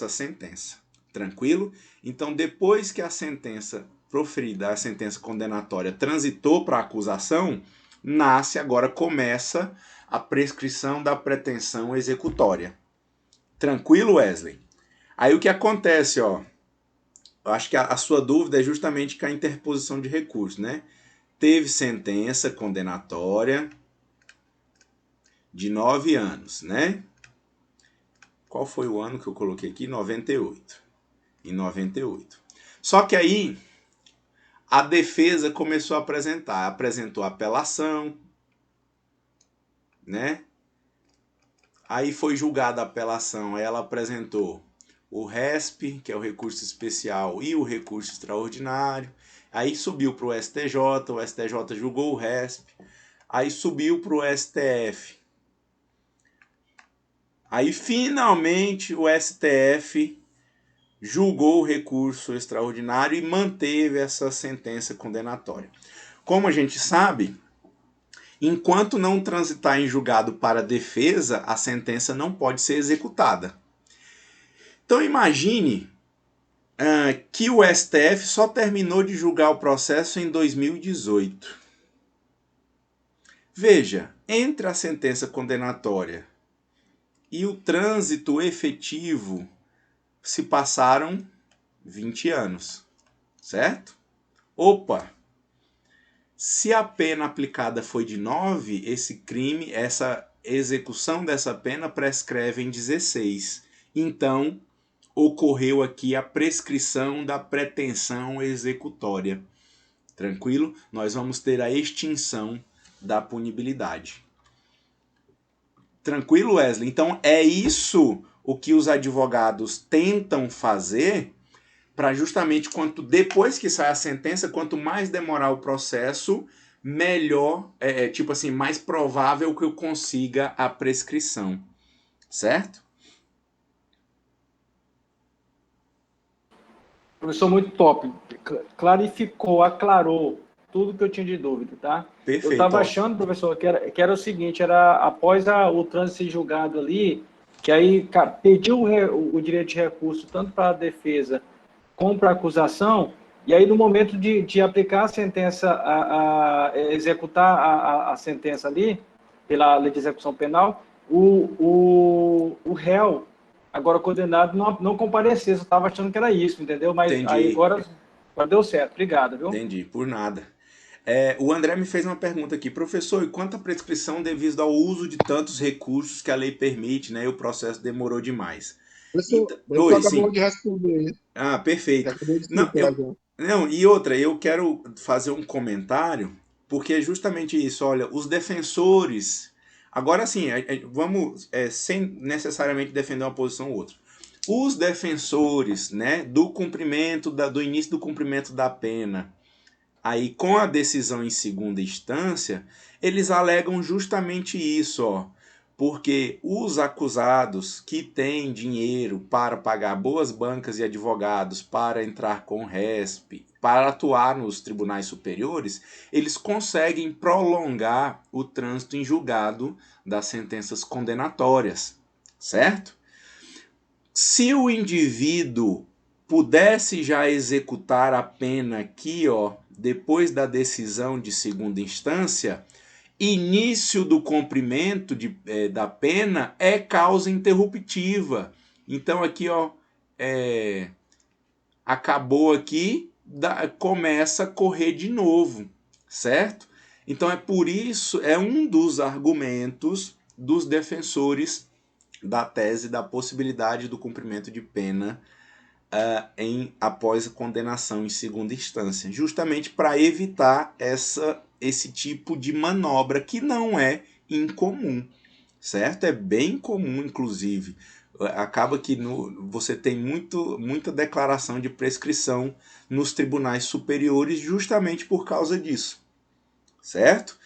sentença. Tranquilo? Então, depois que a sentença proferida, a sentença condenatória, transitou para a acusação, começa a prescrição da pretensão executória. Tranquilo, Wesley? Aí o que acontece, ó? Eu acho que a sua dúvida é justamente com a interposição de recurso, né? Teve sentença condenatória de 9 anos, né? Qual foi o ano que eu coloquei aqui? 98. Em 98. Só que aí a defesa começou a apresentou apelação, né? Aí foi julgada a apelação, ela apresentou o RESP, que é o recurso especial, e o recurso extraordinário. Aí subiu para o STJ julgou o RESP. Aí subiu para o STF. Aí finalmente o STF julgou o recurso extraordinário e manteve essa sentença condenatória. Como a gente sabe, enquanto não transitar em julgado para defesa, a sentença não pode ser executada. Então imagine que o STF só terminou de julgar o processo em 2018. Veja, entre a sentença condenatória e o trânsito efetivo se passaram 20 anos, certo? Opa! Se a pena aplicada foi de 9, esse crime, essa execução dessa pena prescreve em 16. Então, ocorreu aqui a prescrição da pretensão executória. Tranquilo? Nós vamos ter a extinção da punibilidade. Tranquilo, Wesley? Então, é isso o que os advogados tentam fazer para justamente depois que sai a sentença, quanto mais demorar o processo, melhor, tipo assim, mais provável que eu consiga a prescrição. Certo? Professor, muito top. Clarificou, aclarou tudo que eu tinha de dúvida, tá? Perfeito. Eu estava achando, professor, que era o seguinte, era após o trânsito ser julgado ali, que aí, cara, pediu o direito de recurso tanto para a defesa como para a acusação, e aí no momento de aplicar a sentença, executar a sentença ali, pela lei de execução penal, o réu, agora condenado, não comparecesse. Eu estava achando que era isso, entendeu? Mas Entendi. aí agora deu certo. Obrigado, viu? Entendi, por nada. O André me fez uma pergunta aqui. Professor, e quanto à prescrição devido ao uso de tantos recursos que a lei permite, né? E o processo demorou demais. Professor, Oi, acabou sim. de responder. Ah, perfeito. Acabou de Não, explicar já. não, e outra, eu quero fazer um comentário, porque é justamente isso. Olha, os defensores. Agora sim, vamos sem necessariamente defender uma posição ou outra. Os defensores, né, do cumprimento, do início do cumprimento da pena, aí com a decisão em segunda instância, eles alegam justamente isso, ó. Porque os acusados que têm dinheiro para pagar boas bancas e advogados para entrar com RESP, para atuar nos tribunais superiores, eles conseguem prolongar o trânsito em julgado das sentenças condenatórias, certo? Se o indivíduo pudesse já executar a pena aqui, ó, depois da decisão de segunda instância, início do cumprimento da pena é causa interruptiva. Então aqui, ó, acabou aqui, começa a correr de novo, certo? Então é por isso, é um dos argumentos dos defensores da tese da possibilidade do cumprimento de pena após a condenação em segunda instância, justamente para evitar esse tipo de manobra que não é incomum, certo? É bem comum, inclusive. Acaba que você tem muita declaração de prescrição nos tribunais superiores justamente por causa disso, certo?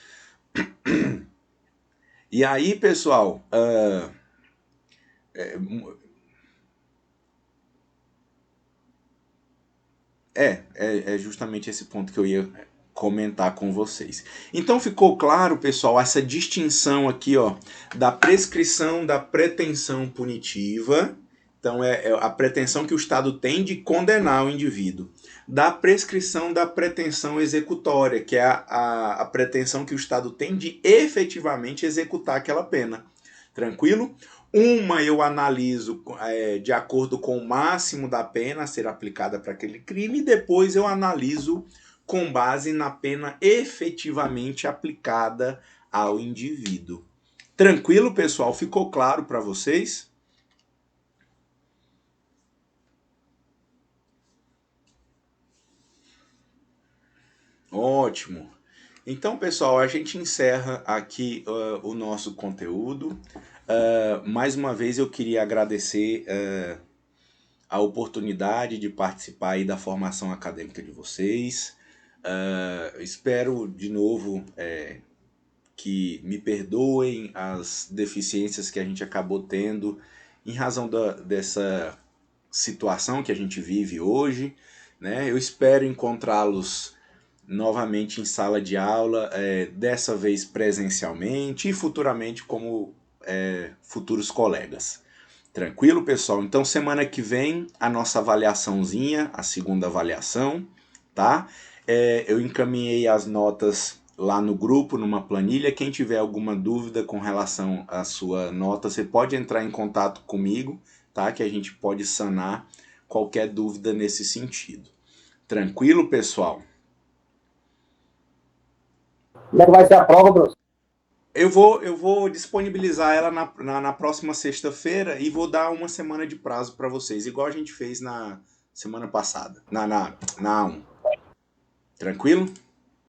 E aí, pessoal, é justamente esse ponto que eu ia comentar com vocês. Então ficou claro, pessoal, essa distinção aqui, ó, da prescrição da pretensão punitiva. Então é a pretensão que o Estado tem de condenar o indivíduo. Da prescrição da pretensão executória, que é a pretensão que o Estado tem de efetivamente executar aquela pena. Tranquilo? Uma eu analiso de acordo com o máximo da pena a ser aplicada para aquele crime, e depois eu analiso com base na pena efetivamente aplicada ao indivíduo. Tranquilo, pessoal? Ficou claro para vocês? Ótimo. Então, pessoal, a gente encerra aqui o nosso conteúdo. Mais uma vez eu queria agradecer a oportunidade de participar aí da formação acadêmica de vocês. Espero de novo que me perdoem as deficiências que a gente acabou tendo em razão dessa situação que a gente vive hoje, né? Eu espero encontrá-los novamente em sala de aula, dessa vez presencialmente e futuramente como futuros colegas. Tranquilo, pessoal? Então semana que vem a nossa avaliaçãozinha, a segunda avaliação, tá? Eu encaminhei as notas lá no grupo, numa planilha. Quem tiver alguma dúvida com relação à sua nota, você pode entrar em contato comigo, tá? Que a gente pode sanar qualquer dúvida nesse sentido. Tranquilo, pessoal? Como é que vai ser a prova, professor? Eu vou disponibilizar ela na próxima sexta-feira e vou dar uma semana de prazo para vocês, igual a gente fez na semana passada, na A1. Tranquilo?